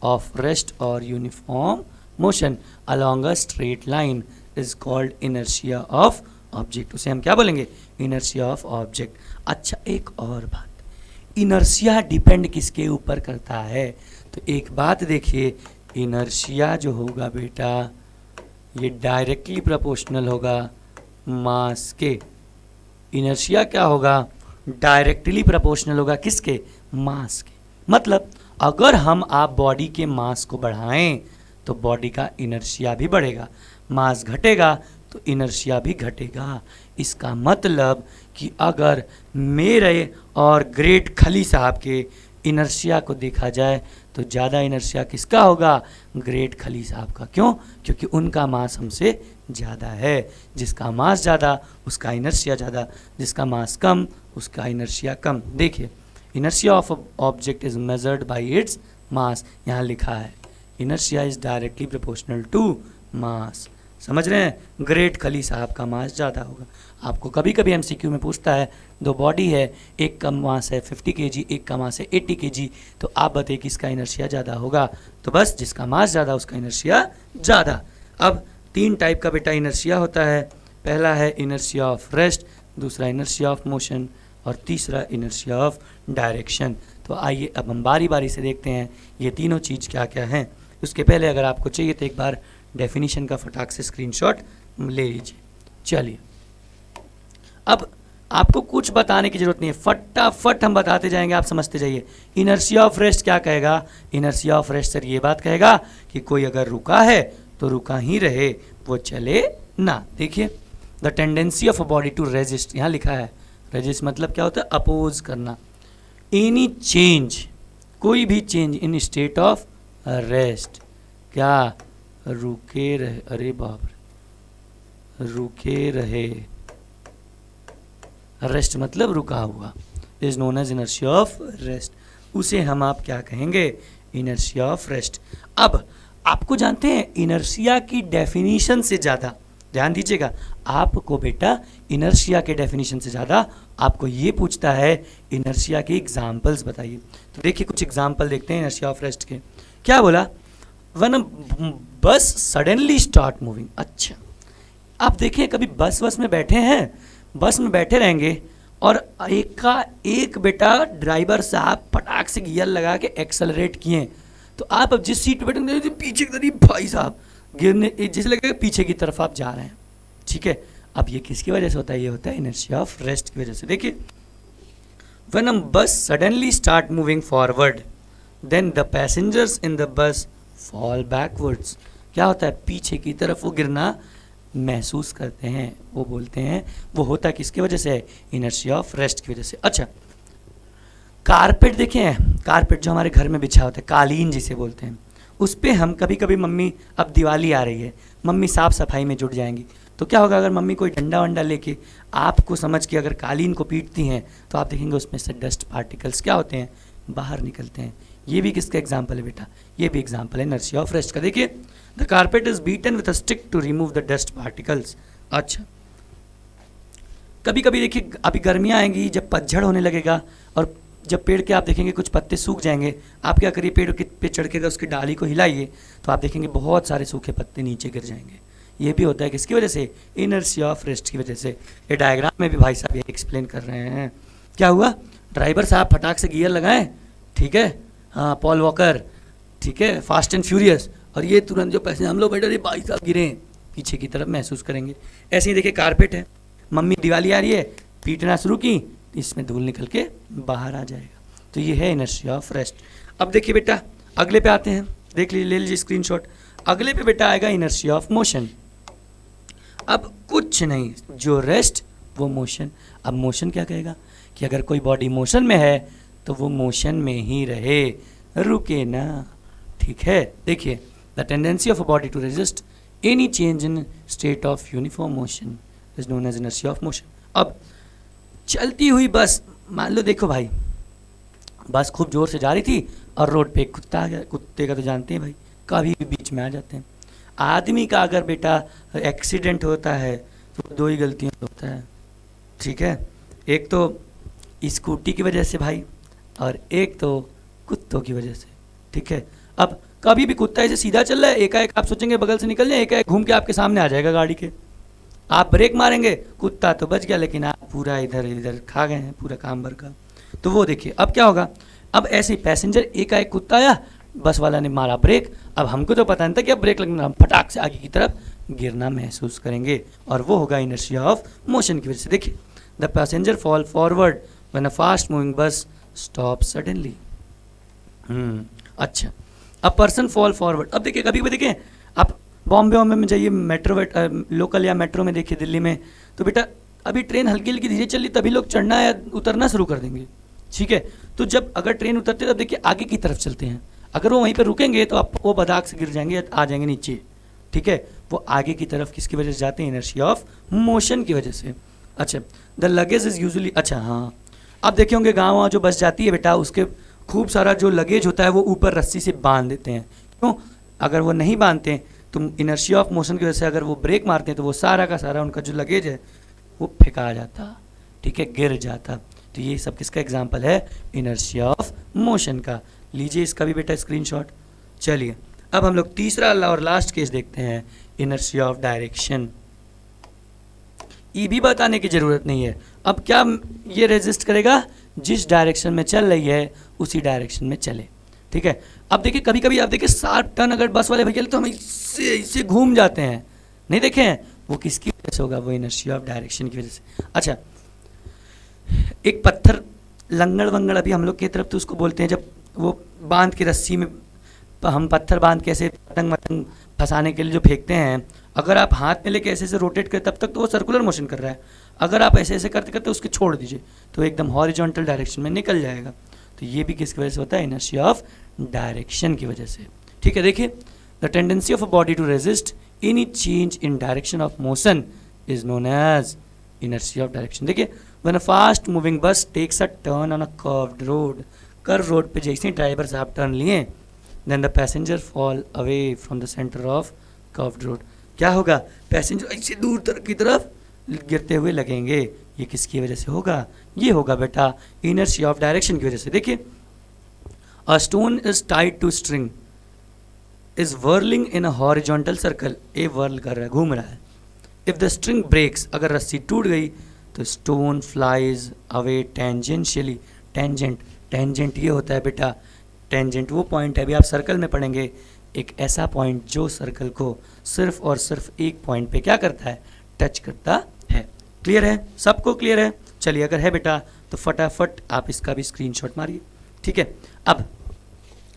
of rest or uniform motion along a straight line is called inertia of object। उसे हम क्या बोलेंगे, inertia of object। अच्छा एक और बात, inertia डिपेंड किसके ऊपर करता है, तो एक बात देखिए, inertia जो होगा बेटा ये डायरेक्टली प्रोपोर्शनल होगा मास के। इनर्शिया क्या होगा, डायरेक्टली प्रोपोर्शनल होगा किसके, मास के। मतलब अगर हम आप बॉडी के मास को बढ़ाएं तो बॉडी का इनर्शिया भी बढ़ेगा, मास घटेगा तो इनर्शिया भी घटेगा। इसका मतलब कि अगर मेरे और ग्रेट खली साहब के इनर्शिया को देखा जाए तो ज़्यादा इनर्शिया किसका होगा, ग्रेट खली साहब का। क्यों, क्योंकि उनका मास हमसे ज़्यादा है। जिसका मास ज़्यादा उसका इनर्शिया ज़्यादा, जिसका मास कम उसका इनर्शिया कम। देखिए, inertia of object is measured by its mass, यहाँ लिखा है inertia is directly proportional to mass. समझ रहे हैं, ग्रेट खली साहब का मास ज़्यादा होगा। आपको कभी कभी एमसीक्यू में पूछता है, दो बॉडी है, एक का मास है 50 kg, एक का मास है 80 kg, तो आप बताइए किसका इनर्शिया ज़्यादा होगा। तो बस जिसका मास ज़्यादा उसका इनर्शिया ज़्यादा। अब 3 टाइप का बेटा इनर्शिया होता है। पहला है इनर्शिया ऑफ रेस्ट, दूसरा इनर्शिया ऑफ मोशन और तीसरा इनर्शिया ऑफ डायरेक्शन। तो आइए अब हम बारी बारी से देखते हैं ये तीनों चीज़ क्या क्या हैं। उसके पहले अगर आपको चाहिए तो एक बार डेफिनेशन का फटाक से स्क्रीनशॉट ले लीजिए। चलिए, अब आपको कुछ बताने की जरूरत नहीं है, फटाफट हम बताते जाएंगे, आप समझते जाइए। इनर्शिया ऑफ रेस्ट क्या कहेगा, इनर्शिया ऑफ रेस्ट सर ये बात कहेगा कि कोई अगर रुका है तो रुका ही रहे, वो चले ना। देखिए, the tendency of a body to resist, यहाँ लिखा है रेजिस्ट मतलब क्या होता है, अपोज करना। एनी चेंज, कोई भी change in state of rest, क्या रुके रहे, अरे बाप रे, रुके रहे, रेस्ट मतलब रुका हुआ, is known as inertia of rest. उसे हम आप क्या कहेंगे, इनर्शिया ऑफ रेस्ट। अब आपको जानते हैं इनर्शिया की डेफिनेशन से ज़्यादा, ध्यान दीजिएगा, आपको बेटा इनर्शिया के डेफिनेशन से ज़्यादा आपको ये पूछता है इनर्शिया के एग्जाम्पल्स बताइए। तो देखिए कुछ एग्जाम्पल देखते हैं इनर्शिया ऑफ रेस्ट के। क्या बोला, व्हेन बस सडनली स्टार्ट मूविंग। अच्छा, आप देखें कभी बस में बैठे हैं, बस में बैठे रहेंगे और एक का एक बेटा ड्राइवर साहब फटाक से गियर लगा के एक्सेलरेट किए, तो आप अब जिस सीट पे बैठे पीछे की तरफ भाई साहब गिरने, जैसे लगेगा पीछे की तरफ आप जा रहे हैं। ठीक है, अब ये किसकी वजह से होता है, ये होता है इनर्शिया ऑफ रेस्ट की वजह से। देखिए, when a bus suddenly start moving forward then the passengers in the bus fall backwards. क्या होता है, पीछे की तरफ वो गिरना महसूस करते हैं, वो बोलते हैं वो होता है किसकी वजह से, इनर्शिया ऑफ रेस्ट की वजह से। अच्छा, कारपेट देखें, कारपेट जो हमारे घर में बिछा होता है, कालीन जिसे बोलते हैं, उस पर हम कभी कभी मम्मी, अब दिवाली आ रही है, मम्मी साफ़ सफाई में जुट जाएंगी, तो क्या होगा अगर मम्मी कोई डंडा वंडा लेके आपको समझ के अगर कालीन को पीटती हैं तो आप देखेंगे उसमें से डस्ट पार्टिकल्स क्या होते हैं, बाहर निकलते हैं। ये भी किसका एग्जाम्पल है बेटा, ये भी एग्जाम्पल है इनर्शिया ऑफ रेस्ट का। देखिए, the carpet is beaten with a stick to remove the dust particles. अच्छा, कभी कभी देखिए अभी गर्मियाँ आएंगी, जब पतझड़ होने लगेगा और जब पेड़ के आप देखेंगे कुछ पत्ते सूख जाएंगे, आप क्या करिए, पेड़ के पे चढ़ के उसकी डाली को हिलाइए तो आप देखेंगे बहुत सारे सूखे पत्ते नीचे गिर जाएंगे। ये भी होता है किसकी वजह से, इनर्शिया ऑफ रेस्ट की वजह से। ये डायग्राम में भी भाई साहब ये एक्सप्लेन कर रहे हैं। क्या हुआ, ड्राइवर साहब फटाक से गियर लगाएं, ठीक है, हाँ पॉल वॉकर, ठीक है, फास्ट एंड फ्यूरियस, और ये तुरंत जो पैसे हम लोग बैठे रहे भाई साहब गिरे पीछे की तरफ महसूस करेंगे। ऐसे ही देखिए कारपेट है, मम्मी दिवाली आ रही है, पीटना शुरू की, इसमें धूल निकल के बाहर आ जाएगा। तो ये है इनर्शिया ऑफ रेस्ट। अब देखिए बेटा अगले पे आते हैं, देख लीजिए, ले लीजिए स्क्रीनशॉट। अगले पे बेटा आएगा इनर्शिया ऑफ मोशन। अब कुछ नहीं, जो रेस्ट वो मोशन। अब मोशन क्या कहेगा कि अगर कोई बॉडी मोशन में है तो वो मोशन में ही रहे, रुके ना। ठीक है, देखिए, the tendency of a body to resist any change in state of uniform motion is known as inertia of motion. अब चलती हुई बस, मान लो देखो भाई, बस खूब जोर से जा रही थी और रोड पे एक कुत्ता आ गया। कुत्ते का तो जानते हैं भाई, कभी भी बीच में आ जाते हैं। आदमी का अगर बेटा एक्सीडेंट होता है तो दो ही गलतियाँ होता है, ठीक है, एक तो स्कूटी की वजह से भाई और एक तो कुत्तों की वजह से। ठीक है, अब कभी भी कुत्ता ऐसे सीधा चल रहा है, एकाएक आप सोचेंगे बगल से निकल जाए, एकाएक घूम के आपके सामने आ जाएगा गाड़ी के, आप ब्रेक मारेंगे, कुत्ता तो बच गया लेकिन आप पूरा इधर इधर खा गए हैं, पूरा काम भर का। तो वो देखिए अब क्या होगा, अब ऐसे पैसेंजर एकाएक कुत्ता आया, बस वाला ने मारा ब्रेक, अब हमको तो पता नहीं था कि अब ब्रेक लगना, हम फटाक से आगे की तरफ गिरना महसूस करेंगे और वो होगा इनर्शिया ऑफ मोशन की वजह से। देखिए the passenger fall forward when a fast moving bus stop suddenly. अच्छा, अ पर्सन फॉल फॉरवर्ड। अब देखिए, कभी कभी देखिए आप बॉम्बे में जाइए, मेट्रो लोकल या मेट्रो में देखिए दिल्ली में, तो बेटा अभी ट्रेन हल्की हल्की धीरे चल रही तभी लोग चढ़ना या उतरना शुरू कर देंगे, ठीक है। तो जब अगर ट्रेन उतरते तब देखिए आगे की तरफ चलते हैं, अगर वो वहीं पर रुकेंगे तो आप वो बदाक से गिर जाएंगे या आ जाएंगे नीचे, ठीक है। वो आगे की तरफ किसकी वजह से जाते हैं? इनर्शिया ऑफ मोशन की वजह से। अच्छा, द लगेज इज यूजुअली, अच्छा हाँ, आप देखे होंगे गाँव जो बस जाती है बेटा, उसके खूब सारा जो लगेज होता है वो ऊपर रस्सी से बांध देते हैं। क्यों? अगर वो नहीं बांधते तो इनर्शिया ऑफ मोशन की वजह से अगर वो ब्रेक मारते हैं तो वो सारा का सारा उनका जो लगेज है वो फेंका जाता, ठीक है, गिर जाता। तो ये सब किसका एग्जाम्पल है? इनर्शिया ऑफ मोशन का। लीजिए इसका भी बेटा स्क्रीनशॉट। चलिए अब हम लोग तीसरा और लास्ट केस देखते हैं, इनर्शिया ऑफ डायरेक्शन। ये भी बताने की जरूरत नहीं है। अब क्या ये रेजिस्ट करेगा? जिस डायरेक्शन में चल रही है उसी डायरेक्शन में चले, ठीक है। अब देखिए कभी कभी आप देखिए शार्प टर्न अगर बस वाले भैया तो हम इससे घूम जाते हैं, नहीं देखे हैं? वो किसकी वजह से होगा? वो इनर्शिया ऑफ डायरेक्शन की वजह से। अच्छा, एक पत्थर लंगड़ वंगड़, अभी हम लोग की तरफ तो उसको बोलते हैं, जब वो बांध के रस्सी में हम पत्थर बांध के ऐसे पतंग वतंग फंसाने के लिए जो फेंकते हैं, अगर आप हाथ में लेके ऐसे ऐसे रोटेट करें तब तक तो वो सर्कुलर मोशन कर रहा है, अगर आप ऐसे ऐसे करते करते उसके छोड़ दीजिए तो एकदम हॉरिजॉन्टल डायरेक्शन में निकल जाएगा। तो ये भी किसकी वजह से होता है? इनर्शिया ऑफ डायरेक्शन की वजह से, ठीक है। देखिए, the tendency of a body to resist any change in direction of motion is known as inertia of direction. देखिए, when a fast moving bus takes a turn on a curved road, curve road पे जैसे ही driver साहब turn लिए, then the passenger fall away from the centre of curved road. क्या होगा? Passenger ऐसे दूर तरफ की तरफ गिरते हुए लगेंगे। ये किसकी वजह से होगा? ये होगा बेटा इनर्शिया ऑफ डायरेक्शन की वजह से। देखिए, a stone is tied to string is whirling in a horizontal circle, ए वर्ल कर रहा है, घूम रहा है। इफ द स्ट्रिंग ब्रेक्स, अगर रस्सी टूट गई तो stone flies away tangentially. Tangent, tangent ये होता है बेटा, टेंजेंट वो पॉइंट है, अभी आप सर्कल में पढ़ेंगे, एक ऐसा पॉइंट जो सर्कल को सिर्फ और सिर्फ एक पॉइंट पे क्या करता है? टच करता है। क्लियर है? सबको क्लियर है? चलिए, अगर है बेटा तो फटाफट आप इसका भी स्क्रीनशॉट मारिए, ठीक है। अब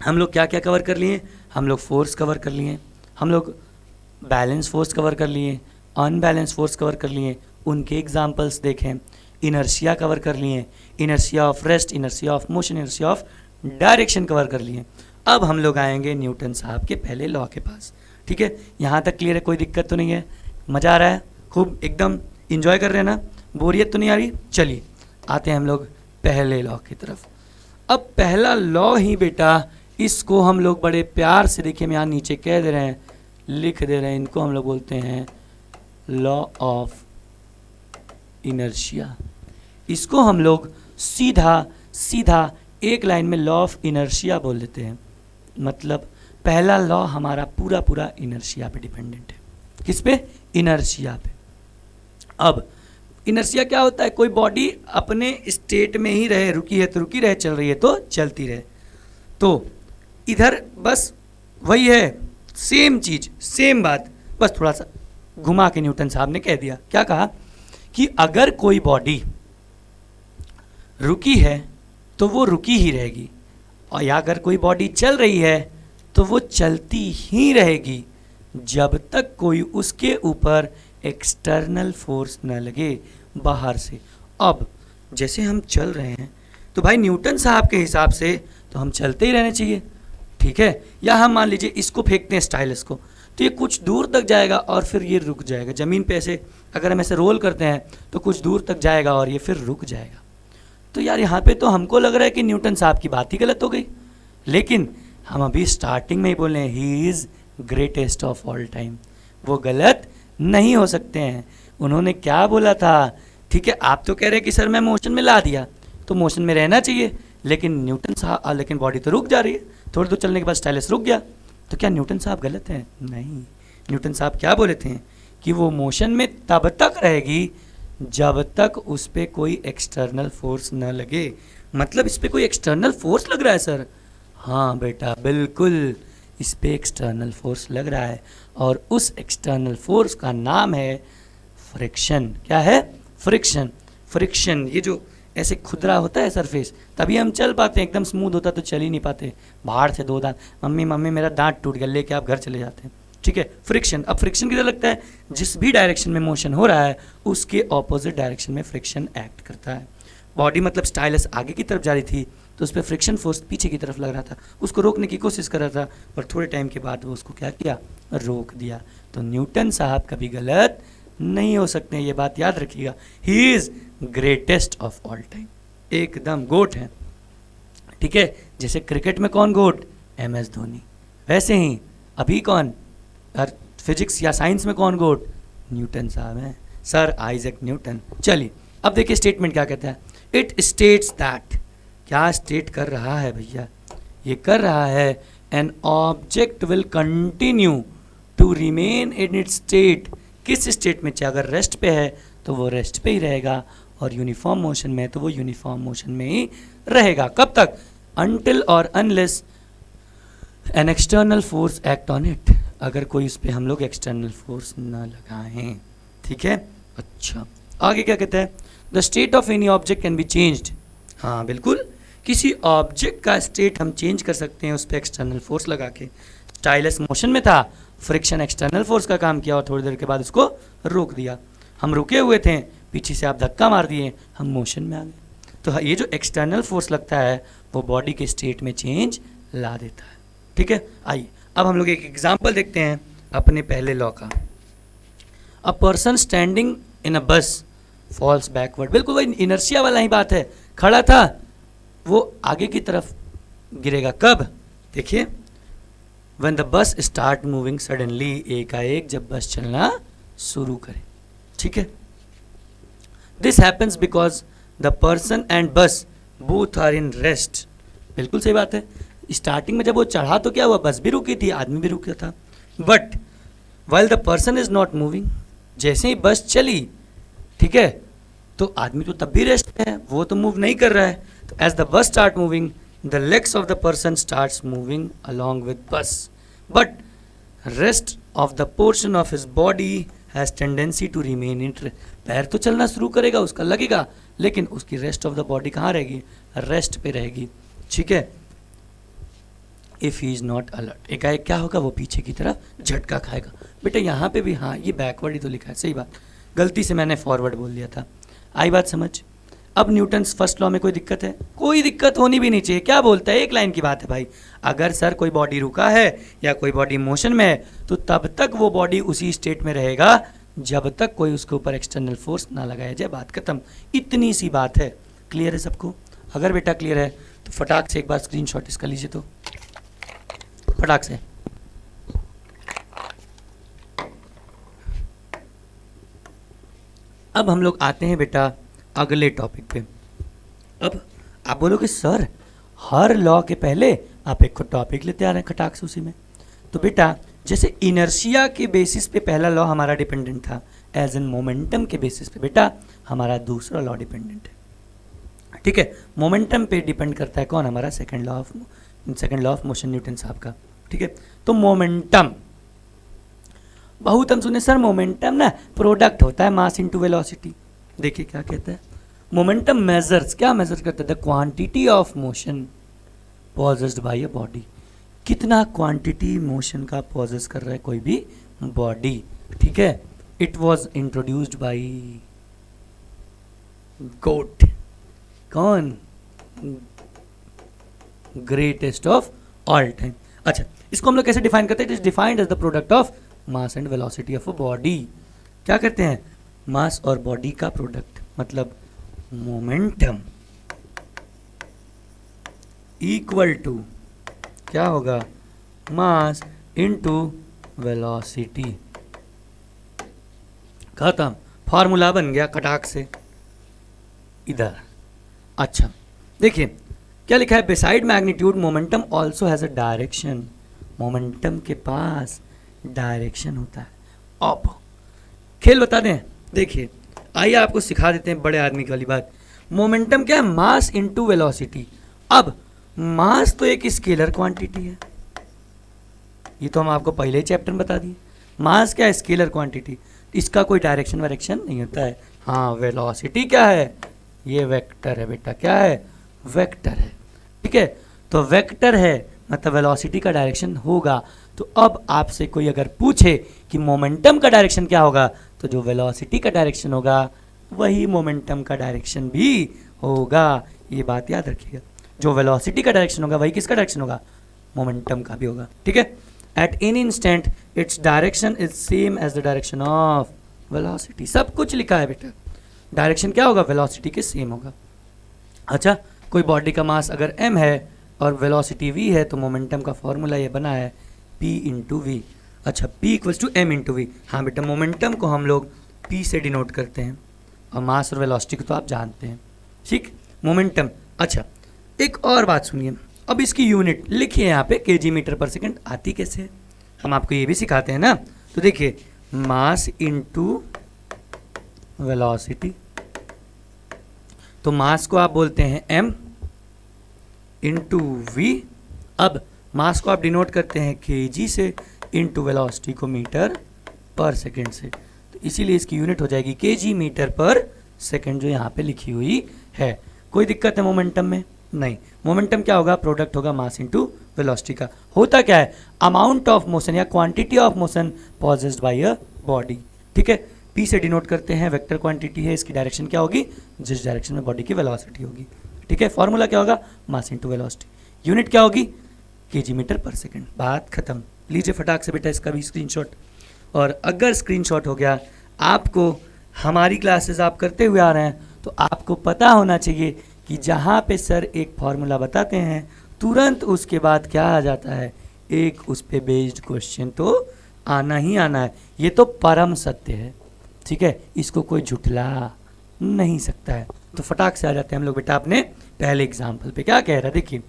हम लोग क्या क्या कवर कर लिए? हम लोग फोर्स कवर कर लिए, हम लोग बैलेंस फोर्स कवर कर लिए, अनबैलेंस फोर्स कवर कर लिए, उनके एग्जाम्पल्स देखें, इनर्शिया कवर कर लिए, inertia of rest, inertia of motion, inertia of direction cover कर लिए। अब हम लोग आएंगे न्यूटन साहब के पहले लॉ के पास, ठीक है। यहाँ तक क्लियर है? कोई दिक्कत तो नहीं है? मज़ा आ रहा है? खूब एकदम इंजॉय कर रहे हैं ना? बोरियत तो नहीं आ रही? चलिए आते हैं हम लोग पहले लॉ की तरफ। अब पहला लॉ ही बेटा, इसको हम लोग बड़े प्यार से, देखिए मैं यहाँ नीचे कह दे रहे हैं, लिख दे रहे हैं, इनको हम लोग बोलते हैं लॉ ऑफ इनर्शिया। इसको हम लोग सीधा सीधा एक लाइन में लॉ ऑफ इनर्शिया बोल देते हैं। मतलब पहला लॉ हमारा पूरा पूरा इनर्शिया पे डिपेंडेंट है। किस पे? इनर्शिया पे। अब इनर्शिया क्या होता है? कोई बॉडी अपने स्टेट में ही रहे, रुकी है तो रुकी रहे, चल रही है तो चलती रहे। तो इधर बस वही है, सेम चीज, सेम बात, बस थोड़ा सा घुमा के न्यूटन साहब ने कह दिया। क्या कहा? कि अगर कोई बॉडी रुकी है तो वो रुकी ही रहेगी, और या अगर कोई बॉडी चल रही है तो वो चलती ही रहेगी जब तक कोई उसके ऊपर एक्सटर्नल फोर्स न लगे बाहर से। अब जैसे हम चल रहे हैं तो भाई न्यूटन साहब के हिसाब से तो हम चलते ही रहने चाहिए, ठीक है। या हम मान लीजिए इसको फेंकते हैं स्टाइलस को, तो ये कुछ दूर तक जाएगा और फिर ये रुक जाएगा। ज़मीन पे ऐसे अगर हम ऐसे रोल करते हैं तो कुछ दूर तक जाएगा और ये फिर रुक जाएगा। तो यार यहाँ पे तो हमको लग रहा है कि न्यूटन साहब की बात ही गलत हो गई, लेकिन हम अभी स्टार्टिंग में ही बोले हैं he is greatest of all time. वो गलत नहीं हो सकते हैं। उन्होंने क्या बोला था? ठीक है, आप तो कह रहे हैं कि सर मैं मोशन में ला दिया, तो मोशन में रहना चाहिए, लेकिन न्यूटन साहब, लेकिन बॉडी तो रुक जा रही है, थोड़ी दूर चलने के बाद स्टाइलस रुक गया, तो क्या न्यूटन साहब गलत हैं? नहीं। न्यूटन साहब क्या बोले थे? कि वो मोशन में तब तक रहेगी जब तक उस पर कोई एक्सटर्नल फोर्स न लगे। मतलब इस पर कोई एक्सटर्नल फोर्स लग रहा है सर? हाँ बेटा बिल्कुल, इस पर एक्सटर्नल फोर्स लग रहा है, और उस एक्सटर्नल फोर्स का नाम है फ्रिक्शन। क्या है? फ्रिक्शन। फ्रिक्शन, ये जो ऐसे खुदरा होता है सरफेस, तभी हम चल पाते हैं। एकदम स्मूथ होता तो चल ही नहीं पाते। बाहर से 2 दांत, मम्मी मम्मी मेरा दांत टूट गया, लेके आप घर चले जाते हैं। ठीक है, फ्रिक्शन। अब फ्रिक्शन किधर लगता है? जिस भी डायरेक्शन में मोशन हो रहा है उसके ऑपोजिट डायरेक्शन में फ्रिक्शन एक्ट करता है। बॉडी मतलब स्टाइलस आगे की तरफ जा रही थी तो उस पर फ्रिक्शन फोर्स पीछे की तरफ लग रहा था, उसको रोकने की कोशिश कर रहा था, पर थोड़े टाइम के बाद वो उसको क्या किया? रोक दिया। तो न्यूटन साहब कभी गलत नहीं हो सकते, ये बात याद रखिएगा। He is greatest of all time, एकदम गोट है। ठीक है, जैसे क्रिकेट में कौन गोट? MS धोनी। वैसे ही अभी कौन फिजिक्स या साइंस में कौन गोट? न्यूटन साहब हैं, सर आइजैक न्यूटन। चलिए अब देखिए स्टेटमेंट क्या कहता है। इट स्टेट्स दैट, क्या स्टेट कर रहा है भैया? ये कर रहा है an object will continue to remain in its state. किस स्टेट में? चाहे अगर रेस्ट पे है तो वो रेस्ट पे ही रहेगा, और यूनिफॉर्म मोशन में है तो वो यूनिफॉर्म मोशन में ही रहेगा। कब तक? अनटिल और unless an external force act on it, अगर कोई उस पर हम लोग एक्सटर्नल फोर्स न लगाएं। ठीक है, अच्छा आगे क्या कहता है? The state of any object can be changed. हाँ बिल्कुल, किसी ऑब्जेक्ट का स्टेट हम चेंज कर सकते हैं उस पर एक्सटर्नल फोर्स लगा के। स्टाइलस मोशन में था, फ्रिक्शन एक्सटर्नल फोर्स का काम किया और थोड़ी देर के बाद उसको रोक दिया। हम रुके हुए थे, पीछे से आप धक्का मार दिए, हम मोशन में आ गए। तो ये जो एक्सटर्नल फोर्स लगता है वो बॉडी के स्टेट में चेंज ला देता है। ठीक है, आइए अब हम लोग एक एग्जाम्पल देखते हैं अपने पहले लॉ का। अ पर्सन स्टैंडिंग इन अ बस फॉल्स बैकवर्ड। बिल्कुल वही इनर्शिया वाला ही बात है, खड़ा था वो आगे की तरफ गिरेगा। कब? देखिए, when the bus start moving suddenly, एकाएक जब बस चलना शुरू करे। ठीक है, this happens because the person and बस बोथ आर इन रेस्ट। बिल्कुल सही बात है, स्टार्टिंग में जब वो चढ़ा तो क्या हुआ? बस भी रुकी थी, आदमी भी रुका था। But while the person is not moving, जैसे ही बस चली, ठीक है, तो आदमी तो तब भी रेस्ट पे है, वो तो मूव नहीं कर रहा है। तो as the bus start moving the legs of the person starts moving along with bus, but rest of the portion of his body has tendency to remain in. पैर तो चलना शुरू करेगा, उसका लगेगा, लेकिन उसकी रेस्ट ऑफ द बॉडी कहाँ रहेगी? रेस्ट पे रहेगी। ठीक है, if he is not alert, एकाएक क्या होगा? वो पीछे की तरफ झटका खाएगा। बेटा यहाँ पे भी हाँ, ये बैकवर्ड ही तो लिखा है, सही बात, गलती से मैंने फॉरवर्ड बोल दिया था। आई बात समझ? अब न्यूटन्स फर्स्ट लॉ में कोई दिक्कत है? कोई दिक्कत होनी भी नहीं चाहिए। क्या बोलता है? एक लाइन की बात है भाई, अगर सर कोई बॉडी रुका है या कोई बॉडी मोशन में है तो तब तक वो बॉडी उसी स्टेट में रहेगा जब तक कोई उसके ऊपर एक्सटर्नल फोर्स ना लगाया जाए। बात खत्म, इतनी सी बात है। क्लियर है सबको? अगर बेटा क्लियर है तो फटाक से एक बार स्क्रीनशॉट इसका लीजिए, तो फटाक से। अब हम लोग आते हैं बेटा अगले टॉपिक पे। अब आप बोलोगे सर हर लॉ के पहले आप एक टॉपिक लेते आ रहे हैं खटाक से उसी में। तो बेटा जैसे इनर्शिया के बेसिस पे पहला लॉ हमारा डिपेंडेंट था, एज एन मोमेंटम के बेसिस पे बेटा हमारा दूसरा लॉ डिपेंडेंट है। ठीक है, मोमेंटम पे डिपेंड करता है कौन? हमारा second law of motion Newton साहब का। ठीक है, तो मोमेंटम, बहुत हम सुने सर मोमेंटम ना प्रोडक्ट होता है मास इनटू वेलोसिटी। देखिए क्या कहता है, मोमेंटम मेजर्स, क्या मेजर करता है? The quantity of motion possessed by a body. कितना क्वांटिटी मोशन का पॉजेस कर रहा है कोई भी बॉडी। ठीक है, it was introduced by goat, कौन? Greatest of all time. अच्छा, इसको हम लोग कैसे डिफाइन करते हैं? It is defined as the product of mass and velocity of a body. क्या करते हैं? मास और बॉडी का प्रोडक्ट, मतलब मोमेंटम इक्वल टू क्या होगा? Mass into velocity. खत्म, फॉर्मूला बन गया कटाक से इधर। अच्छा देखिए क्या लिखा है, beside magnitude momentum also has a direction. Momentum के पास डायरेक्शन होता है। अब खेल बता दें, देखिए आइए आपको सिखा देते हैं बड़े आदमी वाली बात। मोमेंटम क्या है? Mass into velocity. अब मास तो एक स्केलर क्वांटिटी है, ये तो हम आपको पहले ही चैप्टर में बता दिए। मास क्या है? स्केलर क्वांटिटी, इसका कोई डायरेक्शन वायरेक्शन नहीं होता है, हाँ, वेलोसिटी क्या है, ये वेक्टर है बेटा, क्या है, वेक्टर है। ठीक है, तो वेक्टर है मतलब वेलोसिटी का डायरेक्शन होगा। तो अब आपसे कोई अगर पूछे कि मोमेंटम का डायरेक्शन क्या होगा, तो जो वेलोसिटी का डायरेक्शन होगा वही मोमेंटम का डायरेक्शन भी होगा। ये बात याद रखिएगा, जो वेलोसिटी का डायरेक्शन होगा वही किसका डायरेक्शन होगा, मोमेंटम का भी होगा। ठीक है, at any instant its direction is same as the direction of velocity. सब कुछ लिखा है बेटा, डायरेक्शन क्या होगा, वेलोसिटी के सेम होगा। अच्छा, कोई बॉडी का मास अगर m है और वेलोसिटी v है, तो मोमेंटम का फॉर्मूला ये बना है p इंटू वी। अच्छा, p equals to m into v. हाँ बेटा, मोमेंटम को हम लोग p से डिनोट करते हैं और मास और वेलोसिटी को तो आप जानते हैं। ठीक, मोमेंटम। अच्छा, एक और बात सुनिए, अब इसकी यूनिट लिखिए यहाँ पे, kg मीटर पर सेकेंड आती कैसे है, हम आपको ये भी सिखाते हैं ना। तो देखिए, मास इंटू वेलोसिटी, तो मास को आप बोलते हैं m इंटू वी। अब मास को आप डिनोट करते हैं kg से, इंटू वेलोसिटी को मीटर पर सेकेंड से, तो इसीलिए इसकी यूनिट हो जाएगी kg मीटर पर सेकेंड, जो यहाँ पे लिखी हुई है। कोई दिक्कत है मोमेंटम में? नहीं। मोमेंटम क्या होगा, प्रोडक्ट होगा मास इंटू वेलोसिटी का। होता क्या है, अमाउंट ऑफ मोशन या quantity of motion possessed by a body. ठीक है, p से डिनोट करते हैं, वेक्टर क्वांटिटी है, इसकी डायरेक्शन क्या होगी, जिस डायरेक्शन में बॉडी की वेलोसिटी होगी। ठीक है, फॉर्मूला क्या होगा, मास इंटू वेलोसिटी, यूनिट क्या होगी, kg मीटर पर सेकेंड। बात खत्म। लीजिए फटाक से बेटा इसका भी स्क्रीनशॉट, और अगर स्क्रीनशॉट हो गया, आपको हमारी क्लासेस आप करते हुए आ रहे हैं, तो आपको पता होना चाहिए कि जहाँ पे सर एक फॉर्मूला बताते हैं, तुरंत उसके बाद क्या आ जाता है, एक उस पे बेस्ड क्वेश्चन तो आना ही आना है। ये तो परम सत्य है। ठीक है, इसको कोई झुठला नहीं सकता है। तो फटाक से आ जाते हैं हम लोग बेटा अपने पहले एग्जाम्पल पे। क्या कह रहा है, देखिए,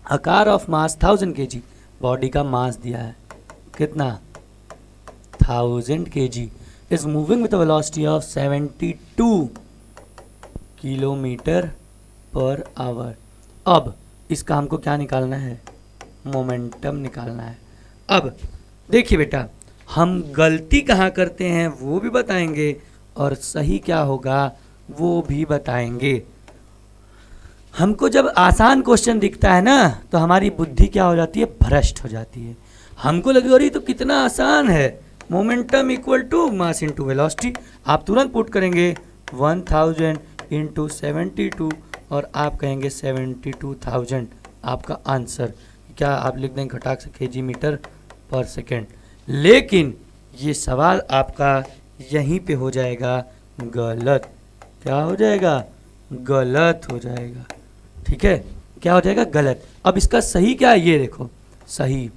a car of mass 1000 kg, body का मास दिया है कितना, 1000 kg, is moving with velocity of 72 kilometre per hour. अब इसका हमको क्या निकालना है, मोमेंटम निकालना है। अब देखिए बेटा, हम गलती कहाँ करते हैं वो भी बताएंगे, और सही क्या होगा वो भी बताएंगे। हमको जब आसान क्वेश्चन दिखता है ना, तो हमारी बुद्धि क्या हो जाती है, भ्रष्ट हो जाती है। हमको लगे अरे तो कितना आसान है, momentum equal to mass into velocity. आप तुरंत पुट करेंगे 1000 इंटू 72, और आप कहेंगे 72,000 आपका आंसर। क्या आप लिख देंगे घटाक से kg मीटर पर सेकेंड। लेकिन ये सवाल आपका यहीं पे हो जाएगा गलत। क्या हो जाएगा, गलत हो जाएगा। ठीक है, क्या हो जाएगा, गलत। अब इसका सही क्या है, ये देखो, सही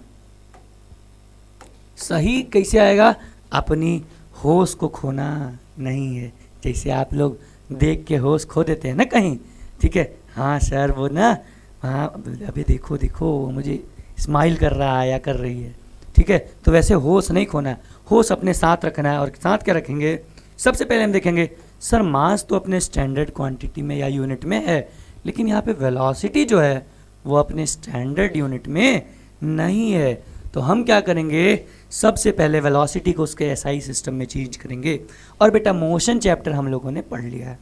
सही कैसे आएगा, अपनी होश को खोना नहीं है। जैसे आप लोग देख के होश खो देते हैं ना कहीं, ठीक है, हाँ सर वो ना, हाँ अभी देखो देखो वो मुझे स्माइल कर रहा है या कर रही है। ठीक है, तो वैसे होश नहीं खोना है, होश अपने साथ रखना है। और साथ क्या रखेंगे, सबसे पहले हम देखेंगे सर मास तो अपने स्टैंडर्ड क्वांटिटी में या यूनिट में है, लेकिन यहाँ पे वेलोसिटी जो है वो अपने स्टैंडर्ड यूनिट में नहीं है। तो हम क्या करेंगे, सबसे पहले वेलोसिटी को उसके एसआई सिस्टम में चेंज करेंगे। और बेटा मोशन चैप्टर हम लोगों ने पढ़ लिया है।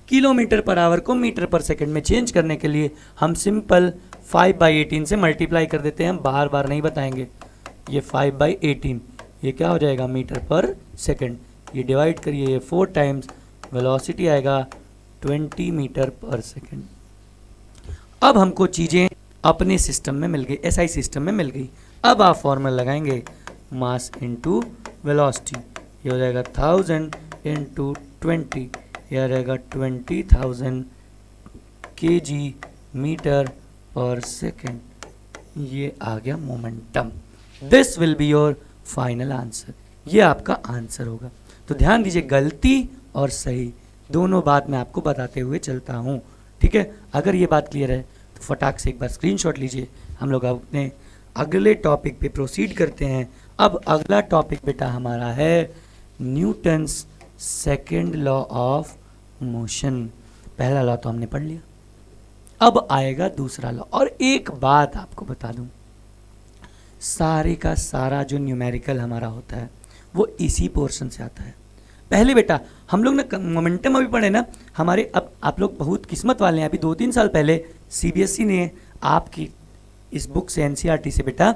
किलोमीटर पर आवर को मीटर पर सेकंड में चेंज करने के लिए हम सिंपल 5/18 से मल्टीप्लाई कर देते हैं, बार बार नहीं बताएंगे। ये 5/18 ये क्या हो जाएगा, मीटर पर सेकंड। ये डिवाइड करिए, ये 4 टाइम्स, वेलोसिटी आएगा 20 मीटर पर सेकंड। अब हमको चीज़ें अपने सिस्टम में मिल गई, एसआई सिस्टम में मिल गई। अब आप फॉर्मूला लगाएंगे, मास इंटू वेलोसिटी, ये हो जाएगा 1000 इंटू 20, ये आ जाएगा 20,000 kg मीटर पर सेकेंड। ये आ गया momentum. This will be your final answer. ये आपका आंसर होगा। तो ध्यान दीजिए, गलती और सही दोनों बात मैं आपको बताते हुए चलता हूँ। ठीक है, अगर ये बात क्लियर है तो फटाक से एक बार स्क्रीनशॉट लीजिए। हम लोग अपने अगले टॉपिक पे प्रोसीड करते हैं। अब अगला टॉपिक बेटा हमारा है Newton's second law of motion. पहला लॉ तो हमने पढ़ लिया, अब आएगा दूसरा लॉ। और एक बात आपको बता दूं, सारे का सारा जो न्यूमेरिकल हमारा होता है वो इसी पोर्शन से आता है। पहले बेटा हम लोग ना मोमेंटम अभी पढ़े ना हमारे, अब आप लोग बहुत किस्मत वाले हैं, अभी 2-3 साल पहले सीबीएसई ने आपकी इस बुक से एनसीईआरटी से बेटा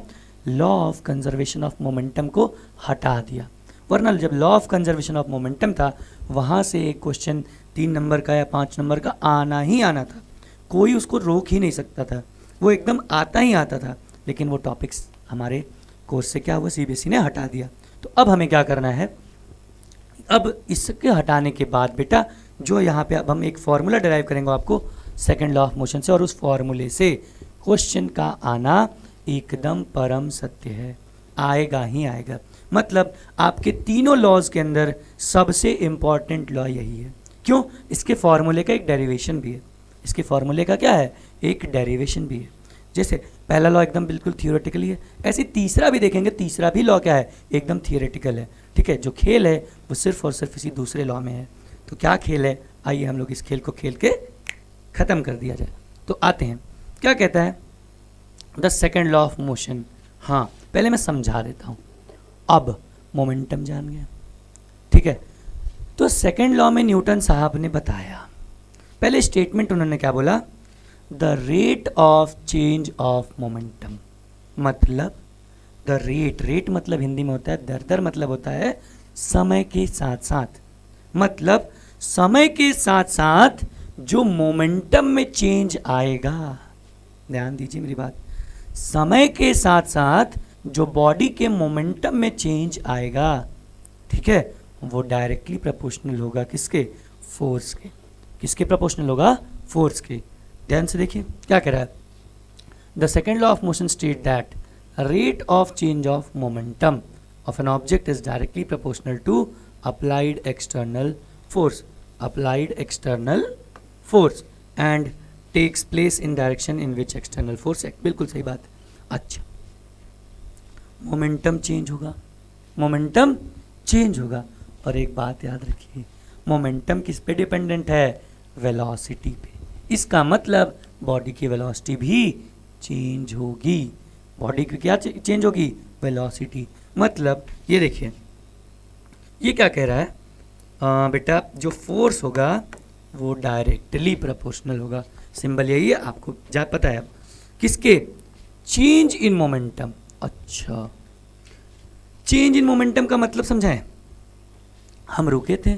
law of conservation of momentum को हटा दिया, वरना जब law of conservation of momentum था वहाँ से एक क्वेश्चन 3 नंबर का या 5 नंबर का आना ही आना था, कोई उसको रोक ही नहीं सकता था, वो एकदम आता ही आता था। लेकिन वो टॉपिक्स हमारे कोर्स से क्या हुआ, सीबीएसई ने हटा दिया। तो अब हमें क्या करना है, अब इसके हटाने के बाद बेटा जो यहाँ पे अब हम एक फॉर्मूला डिराइव करेंगे आपको सेकंड लॉ ऑफ मोशन से, और उस फॉर्मूले से क्वेश्चन का आना एकदम परम सत्य है, आएगा ही आएगा। मतलब आपके तीनों लॉज के अंदर सबसे इंपॉर्टेंट लॉ यही है। क्यों? इसके फॉर्मूले का एक डेरिवेशन भी है, इसके फॉर्मूले का क्या है, एक डेरिवेशन भी है। जैसे पहला लॉ एकदम बिल्कुल थियोरेटिकली है, ऐसे तीसरा भी देखेंगे, तीसरा भी लॉ क्या है, एकदम थियोरेटिकल है। ठीक है, जो खेल है वो सिर्फ और सिर्फ इसी दूसरे लॉ में है। तो क्या खेल है, आइए हम लोग इस खेल को खेल के ख़त्म कर दिया जाए। तो आते हैं, क्या कहता है the second law of motion. हाँ पहले मैं समझा देता हूँ, अब मोमेंटम जान गया। ठीक है, तो सेकेंड लॉ में न्यूटन साहब ने बताया, पहले स्टेटमेंट उन्होंने क्या बोला, the rate of change of momentum. मतलब द रेट मतलब हिंदी में होता है दर मतलब होता है समय के साथ साथ, मतलब समय के साथ साथ जो मोमेंटम में चेंज आएगा, ध्यान दीजिए मेरी बात, समय के साथ साथ जो बॉडी के मोमेंटम में चेंज आएगा, ठीक है, वो डायरेक्टली प्रोपोर्शनल होगा किसके, फोर्स के। किसके प्रोपोर्शनल होगा, फोर्स के। ध्यान से देखिए क्या कह रहा है, the second law of motion state that rate of change of momentum of an object is directly proportional to applied external force, applied external force and takes place in direction in which external force act. बिल्कुल सही बात है। अच्छा, momentum change होगा, momentum change होगा, और एक बात याद रखिए, मोमेंटम किस पे डिपेंडेंट है, वेलोसिटी पे। इसका मतलब बॉडी की वेलोसिटी भी चेंज होगी, बॉडी की क्या चेंज होगी, वेलोसिटी। मतलब ये देखिए, ये क्या कह रहा है, बेटा जो फोर्स होगा वो डायरेक्टली प्रोपोर्शनल होगा, सिंबल यही है, आपको जा पता है अब किसके, चेंज इन मोमेंटम। अच्छा, चेंज इन मोमेंटम का मतलब समझाएं, हम रुके थे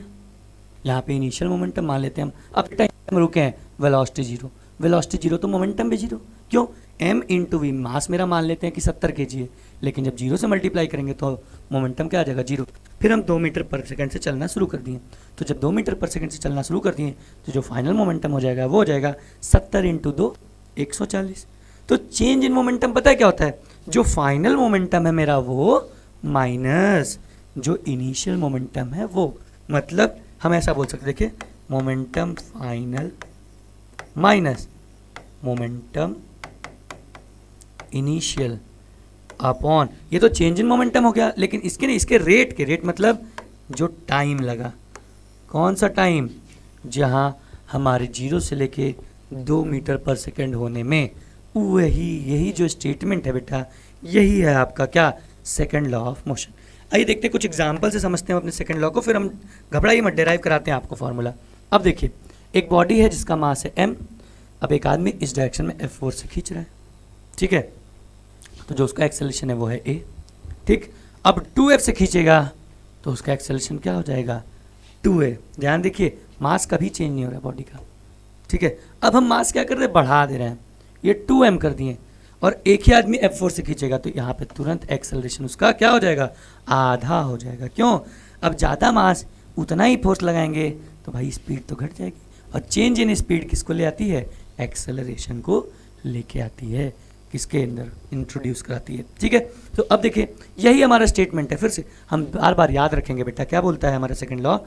यहाँ पे, इनिशियल मोमेंटम मान लेते हैं हम, अब टाइम रुके हैं, वेलोसिटी जीरो, वेलोसिटी जीरो तो मोमेंटम भी जीरो। क्यों, m इंटू वी, मास मेरा मान लेते हैं कि 70 kg है, लेकिन जब जीरो से मल्टीप्लाई करेंगे तो मोमेंटम क्या आ जाएगा, जीरो। फिर हम 2 मीटर पर सेकंड से चलना शुरू कर दिए, तो जब 2 मीटर पर सेकंड से चलना शुरू कर दिए तो जो फाइनल मोमेंटम हो जाएगा वो हो जाएगा 70 इंटू 2 140। तो चेंज इन मोमेंटम पता है क्या होता है, जो फाइनल मोमेंटम है मेरा वो माइनस जो इनिशियल मोमेंटम है वो। मतलब हम ऐसा बोल सकते, देखिए momentum final minus momentum initial upon, ये तो चेंज इन मोमेंटम हो गया, लेकिन इसके नहीं, इसके रेट के, रेट मतलब जो टाइम लगा, कौन सा टाइम, जहां हमारे जीरो से लेके 2 मीटर पर सेकंड होने में, वही यही जो स्टेटमेंट है बेटा, यही है आपका क्या, सेकंड लॉ ऑफ मोशन। आइए देखते हैं कुछ एग्जाम्पल से समझते हैं अपने सेकंड लॉ को, फिर हम घबराइए मत, डेराइव कराते हैं आपको फॉर्मूला। अब देखिए, एक बॉडी है जिसका मास है m, अब एक आदमी इस डायरेक्शन में F4 से खींच रहा है, ठीक है, तो जो उसका एक्सेलरेशन है वो है a। ठीक, अब 2F से खींचेगा तो उसका एक्सेलरेशन क्या हो जाएगा, 2a। ध्यान देखिए, मास कभी चेंज नहीं हो रहा है बॉडी का, ठीक है। अब हम मास क्या कर रहे हैं, बढ़ा दे रहे हैं, ये 2m कर दिए, और एक ही आदमी F4 से खींचेगा तो यहाँ पे तुरंत एक्सेलरेशन उसका क्या हो जाएगा, आधा हो जाएगा। क्यों, अब ज़्यादा मास उतना ही फोर्स लगाएंगे तो भाई स्पीड तो घट जाएगी, और चेंज इन स्पीड किसको ले आती है, एक्सेलरेशन को लेके आती है, किसके अंदर इंट्रोड्यूस कराती है। ठीक है, तो अब देखिए यही हमारा स्टेटमेंट है, फिर से हम बार बार याद रखेंगे बेटा, क्या बोलता है हमारा सेकंड लॉ,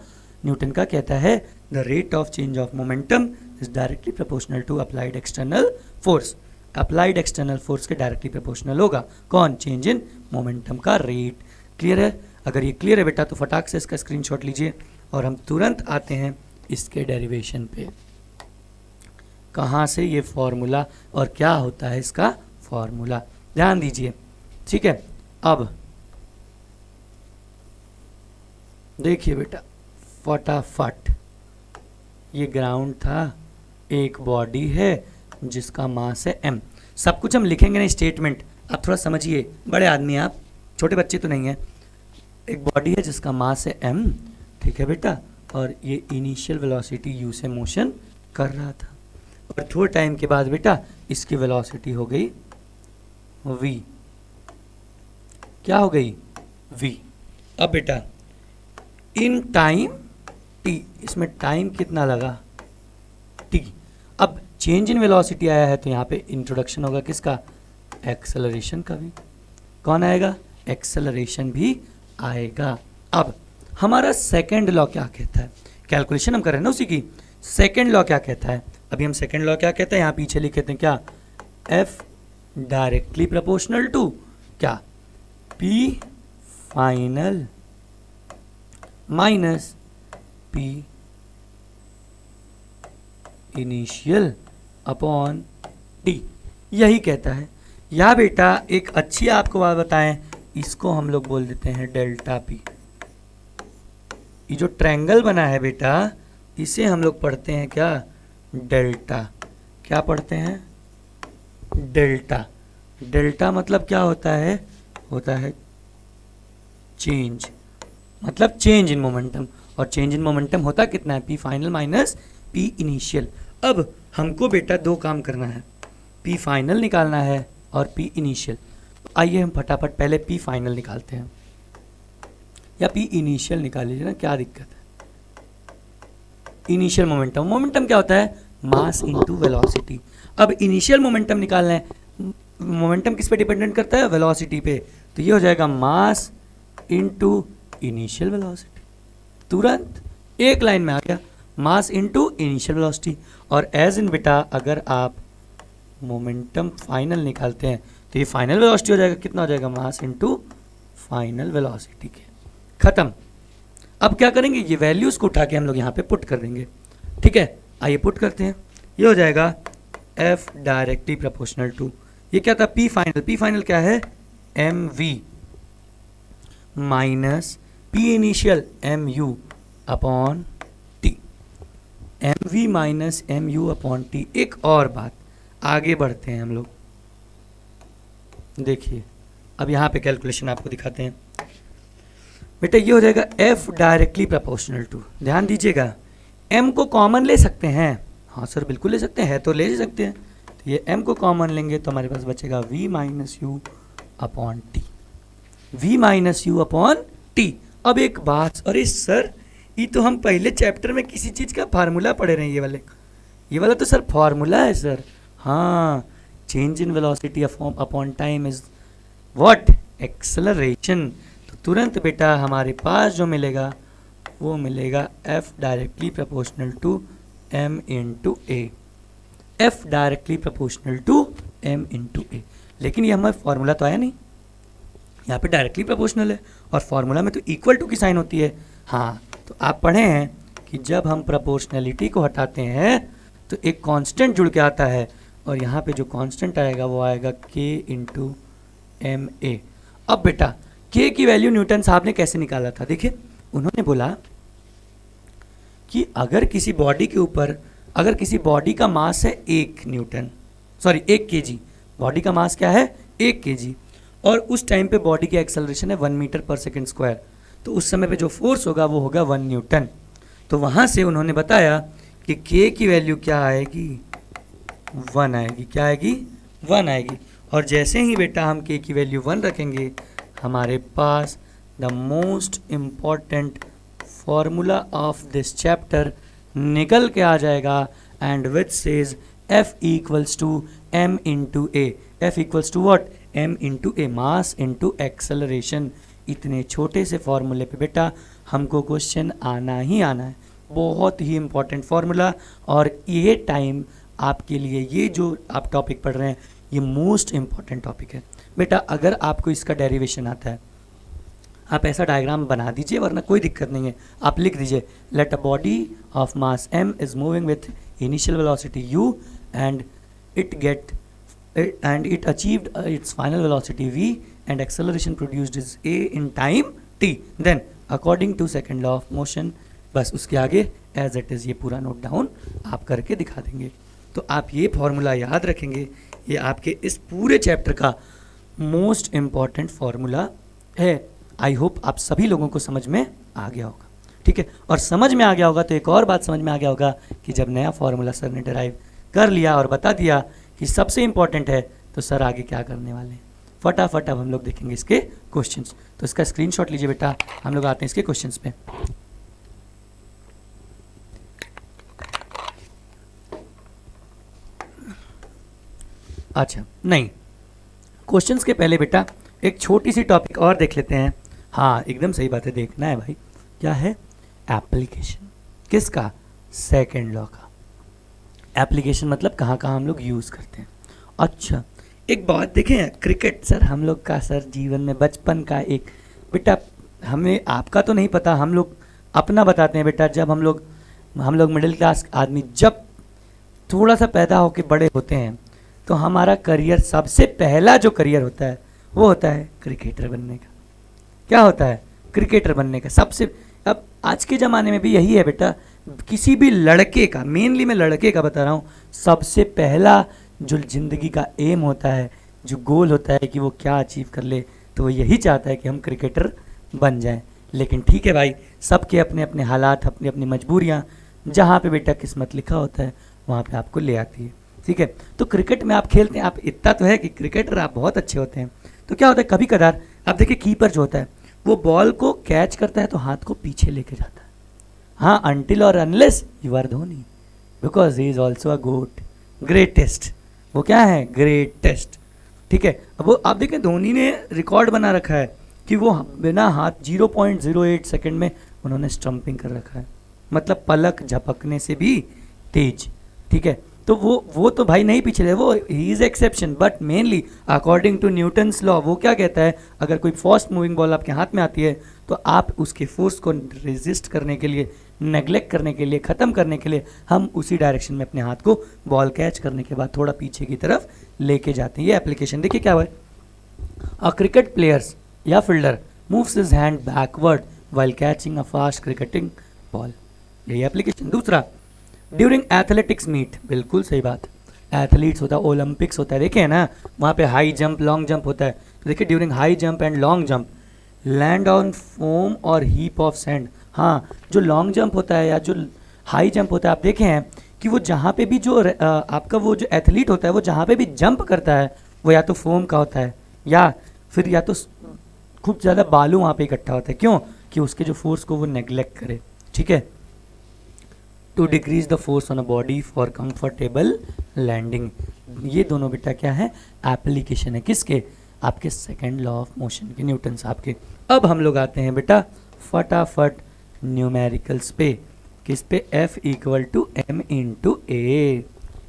न्यूटन का कहता है the rate of change of momentum is directly proportional to applied external force. Applied external force के डायरेक्टली प्रोपोर्शनल होगा कौन, चेंज इन मोमेंटम का रेट। क्लियर है, अगर ये क्लियर है बेटा तो फटाक से इसका स्क्रीनशॉट लीजिए, और हम तुरंत आते हैं इसके डेरिवेशन पे, कहाँ से ये फॉर्मूला और क्या होता है इसका फॉर्मूला, ध्यान दीजिए। ठीक है, अब देखिए बेटा फटाफट, ये ग्राउंड था, एक बॉडी है जिसका मास है m। सब कुछ हम लिखेंगे ना स्टेटमेंट, आप थोड़ा समझिए, बड़े आदमी आप, छोटे बच्चे तो नहीं हैं। एक बॉडी है जिसका मास है m, ठीक है बेटा, और ये इनिशियल वेलोसिटी u से मोशन कर रहा था, और थोड़े टाइम के बाद बेटा इसकी वेलोसिटी हो गई v। क्या हो गई? v। अब बेटा इन टाइम t, इसमें टाइम कितना लगा? t। अब चेंज इन वेलोसिटी आया है तो यहाँ पे इंट्रोडक्शन होगा किसका? एक्सेलरेशन का भी। कौन आएगा? एक्सेलरेशन भी आएगा। अब हमारा सेकेंड लॉ क्या कहता है? कैलकुलेशन हम कर रहे हैं ना उसी की। सेकेंड लॉ क्या कहता है? अभी हम सेकेंड लॉ क्या कहते हैं, यहाँ पीछे लिखे थे क्या? F डायरेक्टली प्रोपोर्शनल टू क्या? P final minus P initial upon T, यही कहता है। या बेटा एक अच्छी आपको बात बताएं, इसको हम लोग बोल देते हैं डेल्टा P। ये जो ट्रायंगल बना है बेटा, इसे हम लोग पढ़ते हैं क्या? डेल्टा। क्या पढ़ते हैं? डेल्टा। डेल्टा मतलब क्या होता है? होता है चेंज, मतलब चेंज इन मोमेंटम। और चेंज इन मोमेंटम होता कितना है? P final minus P initial. अब हमको बेटा दो काम करना है, P फाइनल निकालना है और P इनिशियल। आइए हम फटाफट पहले P फाइनल निकालते हैं, या P इनिशियल निकाल लीजिए ना, क्या दिक्कत है? इनिशियल मोमेंटम, मोमेंटम क्या होता है? Mass into velocity. अब इनिशियल मोमेंटम निकालना है, मोमेंटम किस पे डिपेंडेंट करता है? वेलोसिटी पे। तो ये हो जाएगा मास इनटू इनिशियल वेलोसिटी। तुरंत एक लाइन में आ गया, मास इनटू इनिशियल वेलोसिटी। और एज इन बेटा अगर आप मोमेंटम फाइनल निकालते हैं तो ये फाइनल वेलोसिटी हो जाएगा, कितना हो जाएगा? मास इनटू फाइनल वेलोसिटी के। खत्म। अब क्या करेंगे? ये वैल्यूज को उठा के हम लोग यहाँ पे पुट कर देंगे, ठीक है? आइए पुट करते हैं। ये हो जाएगा F डायरेक्टली प्रोपोर्शनल टू, ये क्या था? P final. P फाइनल क्या है? mv minus P initial mu upon t। mv minus mu upon t। एक और बात, आगे बढ़ते हैं हम लोग, देखिए अब यहाँ पे कैलकुलेशन आपको दिखाते हैं। बेटा ये हो जाएगा F डायरेक्टली प्रोपोर्शनल टू, ध्यान दीजिएगा, m को कॉमन ले सकते हैं। हाँ सर बिल्कुल ले सकते हैं, तो ले सकते हैं। तो ये m को कॉमन लेंगे तो हमारे पास बचेगा v minus you upon T. v minus you upon T. अब एक बात, अरे सर ये तो हम पहले चैप्टर में किसी चीज़ का फार्मूला पढ़े रहे हैं, ये वाला तो सर फार्मूला है सर। हाँ, change in velocity upon time is what? Acceleration. तो तुरंत बेटा हमारे पास जो मिलेगा वो मिलेगा F directly proportional to m into A. F directly proportional to m into A. लेकिन ये हमारा फॉर्मूला तो आया नहीं, यहाँ पे डायरेक्टली प्रोपोर्शनल है और फॉर्मूला में तो इक्वल टू की साइन होती है। हाँ, तो आप पढ़े हैं कि जब हम प्रोपोर्शनलिटी को हटाते हैं तो एक कांस्टेंट जुड़ के आता है, और यहाँ पे जो कांस्टेंट आएगा वो आएगा k इंटू एम ए। अब बेटा k की वैल्यू न्यूटन साहब ने कैसे निकाला था? देखिए उन्होंने बोला कि अगर किसी बॉडी के ऊपर, अगर किसी बॉडी का मास है 1 न्यूटन, सॉरी 1 केजी, बॉडी का मास क्या है? 1 केजी, और उस टाइम पे बॉडी की एक्सेलरेशन है 1 मीटर पर सेकेंड स्क्वायर, तो उस समय पे जो फोर्स होगा वो होगा 1 न्यूटन। तो वहाँ से उन्होंने बताया कि k की वैल्यू क्या आएगी? 1 आएगी। क्या आएगी? 1 आएगी। और जैसे ही बेटा हम k की वैल्यू 1 रखेंगे, हमारे पास the most important formula of this chapter निकल के आ जाएगा, and which says F equals to m into A. F equals to what? m into A, mass into acceleration. इतने छोटे से फॉर्मूले पे बेटा हमको क्वेश्चन आना ही आना है। बहुत ही इम्पॉर्टेंट फॉर्मूला, और ये टाइम आपके लिए, ये जो आप टॉपिक पढ़ रहे हैं ये मोस्ट इम्पॉर्टेंट टॉपिक है बेटा। अगर आपको इसका डेरिवेशन आता है, आप ऐसा डायग्राम बना दीजिए, वरना कोई दिक्कत नहीं है, आप लिख दीजिए let a body of mass m is moving with initial velocity u and it achieved its final velocity v and acceleration produced is a in time t. Then according to second law of motion बस उसके आगे as it is ये पूरा note down आप करके दिखा देंगे। तो आप ये फॉर्मूला याद रखेंगे, ये आपके इस पूरे चैप्टर का मोस्ट इम्पॉर्टेंट फॉर्मूला है। आई होप आप सभी लोगों को समझ में आ गया होगा, ठीक है। और समझ में आ गया होगा तो एक और बात समझ में आ गया होगा कि जब नया फॉर्मूला सर ने डिराइव कर लिया और बता दिया कि सबसे इम्पॉर्टेंट है, तो सर आगे क्या करने वाले हैं फटाफट अब हम लोग देखेंगे इसके क्वेश्चंस। तो इसका स्क्रीनशॉट लीजिए बेटा, हम लोग आते हैं इसके क्वेश्चंस पे। अच्छा नहीं, क्वेश्चंस के पहले बेटा एक छोटी सी टॉपिक और देख लेते हैं। हाँ एकदम सही बात है, देखना है भाई। क्या है? एप्लीकेशन। किसका? सेकंड लॉ का। एप्लीकेशन मतलब कहाँ कहाँ हम लोग यूज़ करते हैं। अच्छा एक बात देखें, क्रिकेट सर हम लोग का सर जीवन में बचपन का एक बेटा, हमें आपका तो नहीं पता, हम लोग अपना बताते हैं बेटा। जब हम लोग मिडिल क्लास आदमी जब थोड़ा सा पैदा होके बड़े होते हैं तो हमारा करियर, सबसे पहला जो करियर होता है वो होता है क्रिकेटर बनने का। क्या होता है? क्रिकेटर बनने का। सबसे, अब आज के ज़माने में भी यही है बेटा, किसी भी लड़के का, मेनली मैं लड़के का बता रहा हूँ, सबसे पहला जो ज़िंदगी का एम होता है, जो गोल होता है कि वो क्या अचीव कर ले, तो वो यही चाहता है कि हम क्रिकेटर बन जाएं। लेकिन ठीक है भाई, सबके अपने अपने हालात, अपनी अपनी मजबूरियाँ, जहाँ पे बेटा किस्मत लिखा होता है वहाँ पे आपको ले आती है, ठीक है। तो क्रिकेट में आप खेलते हैं, आप इतना तो है कि क्रिकेटर आप बहुत अच्छे होते हैं। तो क्या होता है, कभी कदार आप देखिए कीपर जो होता है वो बॉल को कैच करता है तो हाथ को पीछे लेके जाता है। हाँ, अनटिल और unless you are Dhoni, because he is also a goat, greatest. वो क्या है? ग्रेटेस्ट, ठीक है। अब वो आप देखें, धोनी ने रिकॉर्ड बना रखा है कि वो बिना हाथ 0.08 सेकंड में उन्होंने स्टंपिंग कर रखा है, मतलब पलक झपकने से भी तेज, ठीक है। तो वो तो भाई नहीं पीछे रहे, वो he is exception, but mainly according to Newton's law वो क्या कहता है, अगर कोई फास्ट मूविंग बॉल आपके हाथ में आती है तो आप उसके फोर्स को रेजिस्ट करने के लिए, नेग्लेक्ट करने के लिए, ख़त्म करने के लिए हम उसी डायरेक्शन में अपने हाथ को बॉल कैच करने के बाद थोड़ा पीछे की तरफ लेके जाते हैं। ये एप्लीकेशन देखिए क्या हुआ है, अ क्रिकेट प्लेयर्स या fielder moves his hand backward while catching a fast cricketing ball, यही एप्लीकेशन। दूसरा, ड्यूरिंग एथलेटिक्स मीट, बिल्कुल सही बात, एथलीट्स होता है, ओलंपिक्स होता है, देखे ना वहाँ पे हाई जंप लॉन्ग जंप होता है, तो देखिए during high jump and long jump land on foam और हीप ऑफ सैंड। हाँ, जो लॉन्ग जंप होता है या जो हाई जंप होता है, आप देखे हैं कि वो जहाँ पे भी जो आपका वो जो एथलीट होता है वो जहाँ पे भी जंप करता है वो या तो फोम का होता है या फिर या तो खूब ज़्यादा बालू वहाँ पे इकट्ठा होता है। क्यों? कि उसके जो फोर्स को वो नेग्लेक्ट करे, ठीक है, to decrease the force on a body for comfortable landing. ये दोनों बेटा क्या है? एप्लीकेशन है किसके? आपके सेकेंड लॉ ऑफ मोशन के, न्यूटन साहब के। अब हम लोग आते हैं बेटा फटाफट न्यूमेरिकल्स पे, किस पे? F = m × a।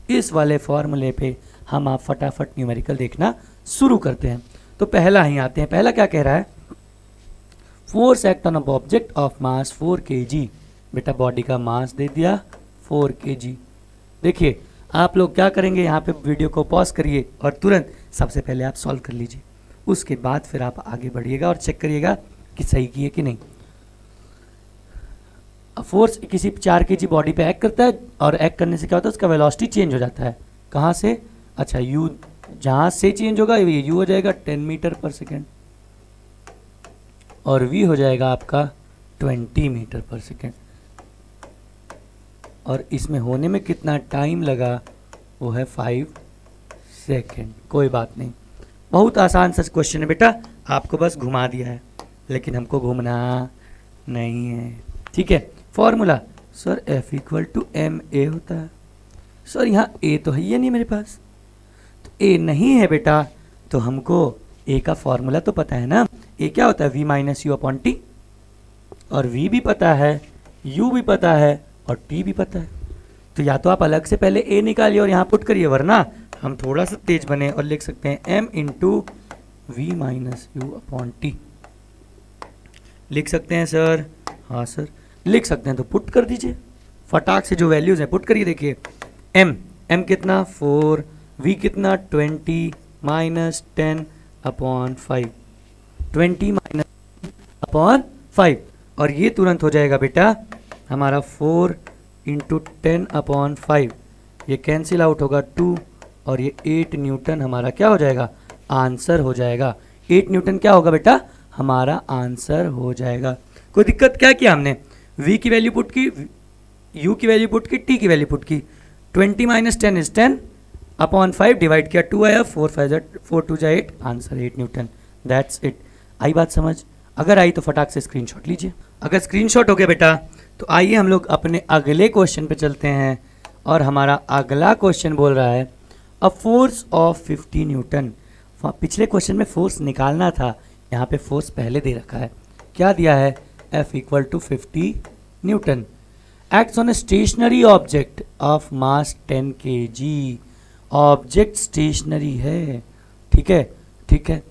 इस वाले फॉर्मूले पे हम आप फटाफट न्यूमेरिकल देखना शुरू करते हैं। तो पहला ही आते हैं, पहला क्या कह रहा है? Force act on a object of mass 4 kg। बेटा बॉडी का मास दे दिया 4 kg। देखिए आप लोग क्या करेंगे, यहाँ पे वीडियो को पॉज करिए और तुरंत सबसे पहले आप सॉल्व कर लीजिए, उसके बाद फिर आप आगे बढ़िएगा और चेक करिएगा कि सही किए कि नहीं। फोर्स किसी 4 kg बॉडी पे एक्ट करता है और एक्ट करने से क्या होता है, उसका वेलोसिटी चेंज हो जाता है। कहाँ से? अच्छा यू, जहाँ से चेंज होगा ये यू हो जाएगा 10 मीटर/सेकेंड और वी हो जाएगा आपका 20 मीटर/सेकेंड। और इसमें होने में कितना टाइम लगा, वो है 5 सेकेंड। कोई बात नहीं, बहुत आसान सा क्वेश्चन है बेटा, आपको बस घुमा दिया है, लेकिन हमको घूमना नहीं है, ठीक है। फॉर्मूला सर F = ma होता है। सर यहाँ a तो है ही नहीं मेरे पास, तो a नहीं है बेटा, तो हमको a का फॉर्मूला तो पता है ना, a क्या होता है? v - u/t, और v भी पता है, u भी पता है और t भी पता है। तो या तो आप अलग से पहले a निकालिए और यहाँ पुट करिए, वरना हम थोड़ा सा तेज बने और लिख सकते हैं m × v - u/t। लिख सकते हैं सर? हाँ सर लिख सकते हैं, तो पुट कर दीजिए फटाक से, जो वैल्यूज हैं पुट करिए। देखिए m कितना 4, v कितना 20 - 10/5, 20 - 5, और ये तुरंत हो जाएगा बेटा हमारा 4 इंटू 10/5, ये कैंसिल आउट होगा 2, और ये 8 न्यूटन हमारा क्या हो जाएगा, आंसर हो जाएगा। 8 न्यूटन क्या होगा बेटा, हमारा आंसर हो जाएगा। कोई दिक्कत क्या किया हमने, v की वैल्यू पुट की, u की वैल्यू पुट की, t की वैल्यू पुट की। 20 माइनस 10 इज 10/5, डिवाइड किया 2 आया, 4 2 जा 8, आंसर 8 न्यूटन। That's it. आई बात समझ? अगर आई तो फटाक से स्क्रीनशॉट लीजिए। अगर स्क्रीनशॉट हो गया बेटा तो आइए हम लोग अपने अगले क्वेश्चन पे चलते हैं। और हमारा अगला क्वेश्चन बोल रहा है अ फोर्स ऑफ 50 न्यूटन। पिछले क्वेश्चन में फोर्स निकालना था, यहाँ पे फोर्स पहले दे रखा है। क्या दिया है, F equal to 50 newton acts on a stationary object of mass 10 kg। Object stationary है, ठीक है, ठीक है।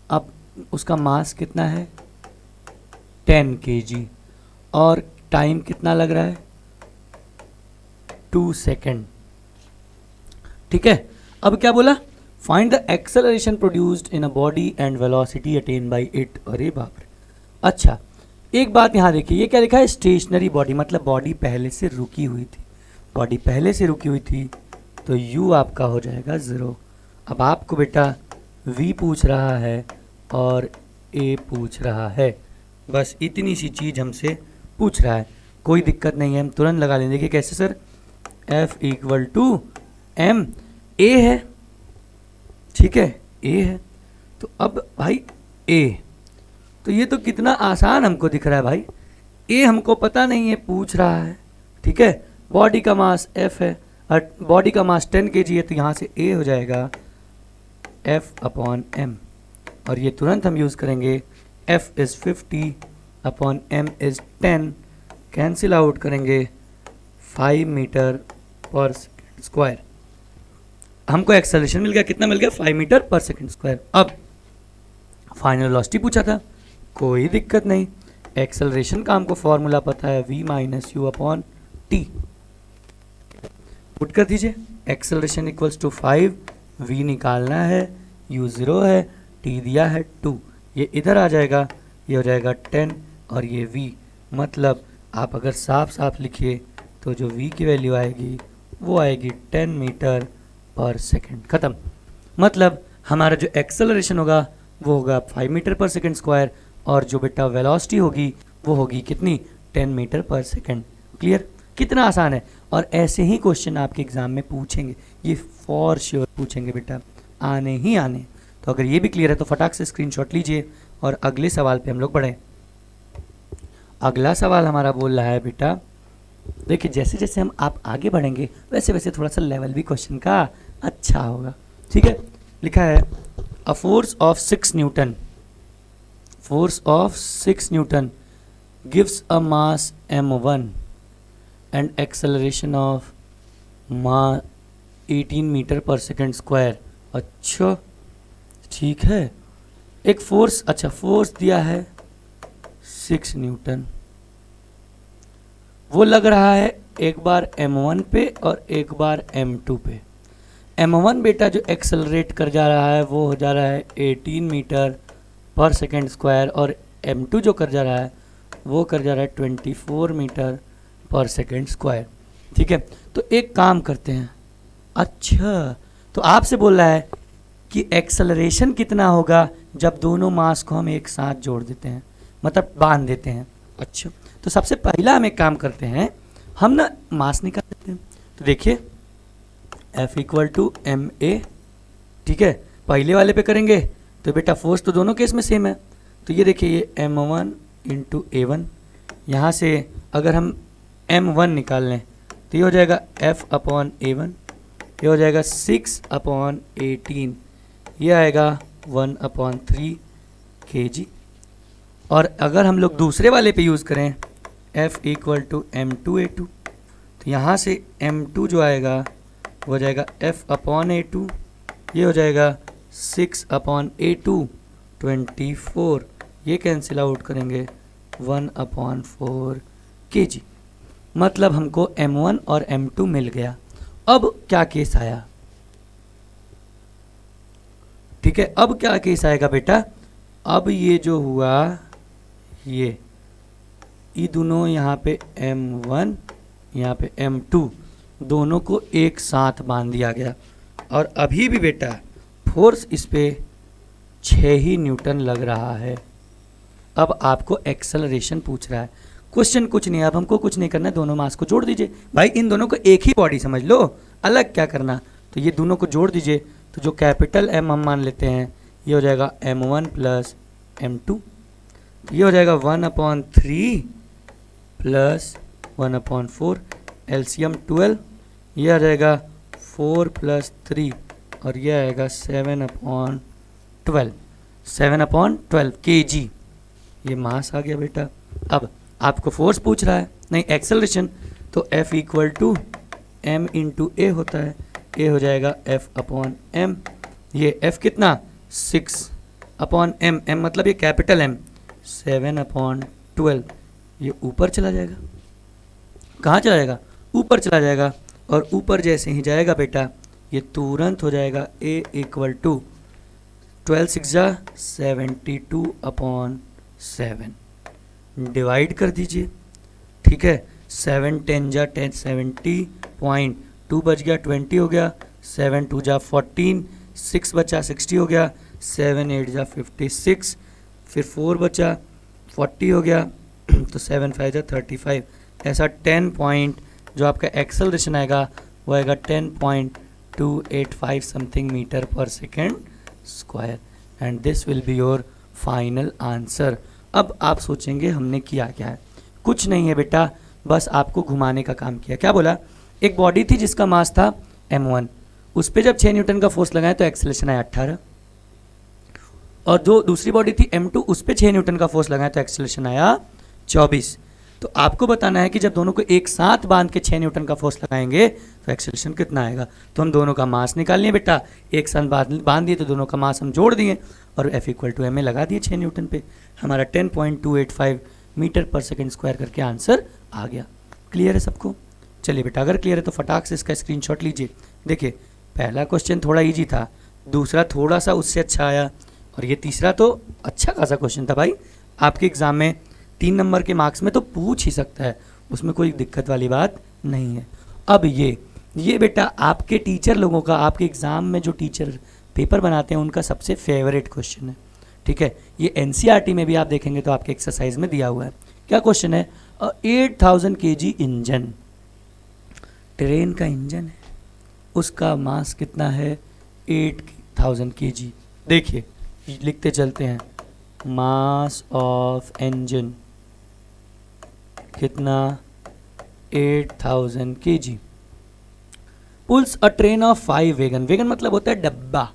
अब उसका मास कितना है, 10 kg, और टाइम कितना लग रहा है, 2 सेकेंड, ठीक है। अब क्या बोला, find the acceleration produced in a body and velocity attain bye it. अरे बाप रे। अच्छा, एक बात यहाँ देखिए, ये क्या लिखा है, स्टेशनरी बॉडी, मतलब बॉडी पहले से रुकी हुई थी। बॉडी पहले से रुकी हुई थी तो u आपका हो जाएगा 0। अब आपको बेटा v पूछ रहा है और a पूछ रहा है, बस इतनी सी चीज़ हमसे पूछ रहा है। कोई दिक्कत नहीं है, हम तुरंत लगा लेंगे। देखिए कैसे sir, F equal to m, a है, ठीक है, a है। तो अब भाई a, तो ये तो कितना आसान हमको दिख रहा है भाई। a हमको पता नहीं है, पूछ रहा है, ठीक है। बॉडी का मास F है और बॉडी का मास 10 kg है, तो यहाँ से a हो जाएगा F/m, और ये तुरंत हम यूज़ करेंगे। F is 50/m is 10, cancel out करेंगे 5 मीटर पर सेकेंड स्क्वायर। हमको एक्सेलरेशन मिल गया, कितना मिल गया, 5 मीटर पर सेकेंड स्क्वायर। अब फाइनल वेलोसिटी पूछा था, कोई दिक्कत नहीं, एक्सेलरेशन का हमको फॉर्मूला पता है, v minus you upon T. Put कर दीजिए, एक्सेलरेशन इक्वल्स टू 5, v निकालना है, u 0 है, t दिया है 2, ये इधर आ जाएगा, ये हो जाएगा 10 और ये v। मतलब आप अगर साफ साफ लिखिए तो जो v की वैल्यू आएगी वो आएगी 10 मीटर पर सेकेंड। ख़त्म। मतलब हमारा जो एक्सेलरेशन होगा वो होगा 5 मीटर पर सेकेंड स्क्वायर, और जो बेटा वेलोसिटी होगी वो होगी कितनी, 10 मीटर पर सेकेंड। क्लियर? कितना आसान है। और ऐसे ही क्वेश्चन आपके एग्जाम में पूछेंगे, ये फॉर श्योर पूछेंगे बेटा, आने ही आने। तो अगर ये भी क्लियर है तो फटाक से स्क्रीनशॉट लीजिए और अगले सवाल पे हम लोग बढ़ें। अगला सवाल हमारा बोल रहा है बेटा, देखिए जैसे जैसे हम आप आगे बढ़ेंगे वैसे वैसे थोड़ा सा लेवल भी क्वेश्चन का अच्छा होगा, ठीक है। लिखा है a force of 6 newton, force of 6 newton gives a mass m1 and acceleration of mass 18 metre per second square. अच्छा ठीक है, एक फोर्स, अच्छा फोर्स दिया है 6 न्यूटन, वो लग रहा है एक बार m1 पे और एक बार m2 पे। m1 बेटा जो एक्सेलरेट कर जा रहा है वो हो जा रहा है 18 मीटर पर सेकेंड स्क्वायर, और m2 जो कर जा रहा है वो कर जा रहा है 24 मीटर पर सेकेंड स्क्वायर, ठीक है। तो एक काम करते हैं, अच्छा तो आपसे बोल रहा है कि एक्सेलरेशन कितना होगा जब दोनों मास को हम एक साथ जोड़ देते हैं, मतलब बांध देते हैं। अच्छा तो सबसे पहला हम एक काम करते हैं, हम ना मास निकाल देते हैं। तो देखिए F equal to m a, ठीक है। पहले वाले पे करेंगे तो बेटा फोर्स तो दोनों केस में सेम है, तो ये देखिए ये m1 इंटू A1, यहाँ से अगर हम m1 निकाल लें तो ये हो जाएगा F/A1, ये हो जाएगा 6/18, ये आएगा 1/3 kg। और अगर हम लोग दूसरे वाले पे यूज़ करें F इक्वल टू m2A2, तो यहाँ से m2 जो आएगा वो हो जाएगा F/A2, ये हो जाएगा 6/A2 24, ये कैंसिल आउट करेंगे 1/4 kg। मतलब हमको m1 और m2 मिल गया। अब क्या केस आया, ठीक है, अब क्या केस आएगा बेटा, अब ये जो हुआ ये ये दोनों यहाँ पे M1 यहाँ पे M2 दोनों को एक साथ बांध दिया गया और अभी भी बेटा फोर्स इस पे 6 ही न्यूटन लग रहा है। अब आपको एक्सेलरेशन पूछ रहा है। क्वेश्चन कुछ नहीं है, अब हमको कुछ नहीं करना है, दोनों मास को जोड़ दीजिए। भाई इन दोनों को एक ही बॉडी समझ लो, अलग क्या करना। तो ये दोनों को जोड़ दीजिए, तो जो कैपिटल M हम मान लेते हैं ये हो जाएगा M1 प्लस M2, ये हो जाएगा 1/3 प्लस 1/4, एलसीएम 12, ये आ जाएगा 4 + 3 और ये आएगा 7/12, 7/12 kg। ये मास आ गया बेटा। अब आपको फोर्स पूछ रहा है, नहीं एक्सेलरेशन, तो F = m × a होता है। a हो जाएगा F/m, ये F कितना 6/m, m मतलब ये कैपिटल M, 7/12, ये ऊपर चला जाएगा। कहाँ चला जाएगा? ऊपर चला जाएगा। और ऊपर जैसे ही जाएगा बेटा ये तुरंत हो जाएगा A = 12 × 6 = 72/7, डिवाइड कर दीजिए। ठीक है, 7 × 10 = 10, 70.2 बच गया, 20 हो गया, 7 × 2 = 14, 6 बचा 60 हो गया, 7 × 8 = 56, फिर 4 बचा 40 हो गया, तो 7 × 5 = 35। ऐसा 10 पॉइंट जो आपका एक्सेलरेशन आएगा वो आएगा 10.285 something metre per second squared, and this will be your final answer. अब आप सोचेंगे हमने किया क्या है? कुछ नहीं है बेटा, बस आपको घुमाने का काम किया। क्या बोला? एक बॉडी थी जिसका मास था M1, उस पर जब 6 न्यूटन का फोर्स लगाया तो एक्सेलरेशन आया 18, और जो दूसरी बॉडी थी M2 उस पर 6 न्यूटन का फोर्स लगाया तो एक्सेलरेशन आया 24। तो आपको बताना है कि जब दोनों को एक साथ बांध के 6 न्यूटन का फोर्स लगाएंगे तो एक्सेलरेशन कितना आएगा। तो हम दोनों का मास निकाल लिए बेटा, एक साथ बांध दिए तो दोनों का मास हम जोड़ दिए और F = m लगा दिए 6 न्यूटन पे। हमारा 10.285 मीटर/सेकेंड² करके आंसर आ गया। क्लियर है सबको? चलिए बेटा, अगर क्लियर है तो फटाक से इसका स्क्रीनशॉट लीजिए। देखिए, पहला क्वेश्चन थोड़ा ईजी था, दूसरा थोड़ा सा उससे अच्छा आया, और ये तीसरा तो अच्छा खासा क्वेश्चन था भाई। आपके एग्जाम में 3 नंबर के मार्क्स में तो पूछ ही सकता है, उसमें कोई दिक्कत वाली बात नहीं है। अब ये बेटा आपके टीचर लोगों का, आपके एग्ज़ाम में जो टीचर पेपर बनाते हैं उनका सबसे फेवरेट क्वेश्चन है। ठीक है, ये NCERT में भी आप देखेंगे तो आपके एक्सरसाइज में दिया हुआ है। क्या क्वेश्चन है? 8000 kg इंजन, ट्रेन का इंजन है, उसका मास कितना है? 8000 kg। देखिए लिखते चलते हैं, मास ऑफ इंजन कितना? 8000 kg। Pools a train of 5 wagon, wagon मतलब होता है डब्बा।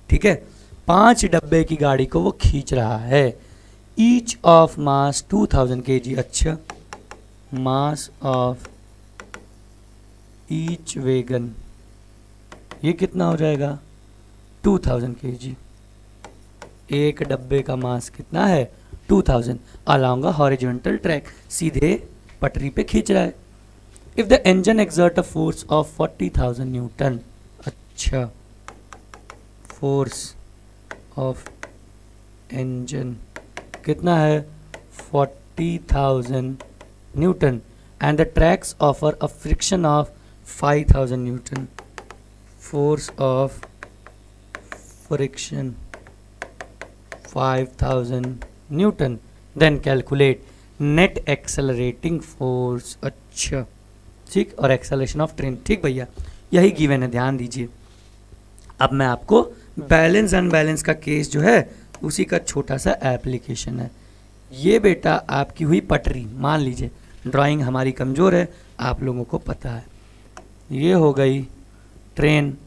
ठीक है, 5 डब्बे की गाड़ी को वो खींच रहा है। Each of mass 2000 kg। अच्छा, मास ऑफ ईच वैगन ये कितना हो जाएगा? 2000 kg। एक डब्बे का मास कितना है? 2000। अलोंग अ हॉरिजॉन्टल ट्रैक, सीधे पटरी पे खींच रहा है। If the engine exert a force of 40,000 newton. अच्छा, फोर्स ऑफ इंजन कितना है? 40,000 newton, and the tracks offer a friction of 5,000 newton. Force of friction 5,000 newton, then calculate net accelerating force. अच्छा ठीक, और एक्सेलरेशन ऑफ ट्रेन। ठीक भैया, यही given है, ध्यान दीजिए। अब मैं आपको बैलेंस अनबैलेंस का केस जो है उसी का छोटा सा एप्लीकेशन है। ये बेटा आपकी हुई पटरी, मान लीजिए ड्राइंग हमारी कमज़ोर है, आप लोगों को पता है। ये हो गई ट्रेन,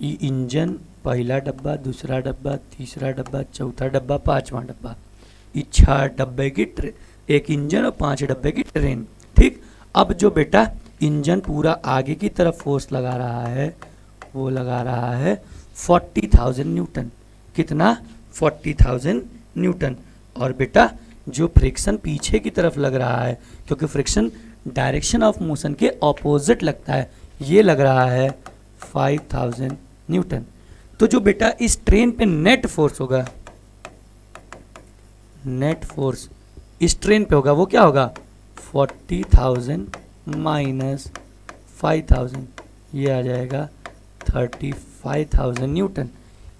ये इंजन, पहला डब्बा, दूसरा डब्बा, तीसरा डब्बा, चौथा डब्बा, पांचवा डब्बा। ये 6 डब्बे की ट्रेन, एक इंजन और 5 डब्बे की ट्रेन। ठीक, अब जो बेटा इंजन पूरा आगे की तरफ फोर्स लगा रहा है वो लगा रहा है 40,000 न्यूटन। कितना? 40,000 न्यूटन। और बेटा जो फ्रिक्शन पीछे की तरफ लग रहा है, क्योंकि फ्रिक्शन डायरेक्शन ऑफ मोशन के ऑपोजिट लगता है, ये लग रहा है 5,000 न्यूटन। तो जो बेटा इस ट्रेन पे नेट फोर्स होगा, नेट फोर्स इस ट्रेन पे होगा वो क्या होगा 40,000 माइनस 5,000, ये आ जाएगा 35,000 न्यूटन।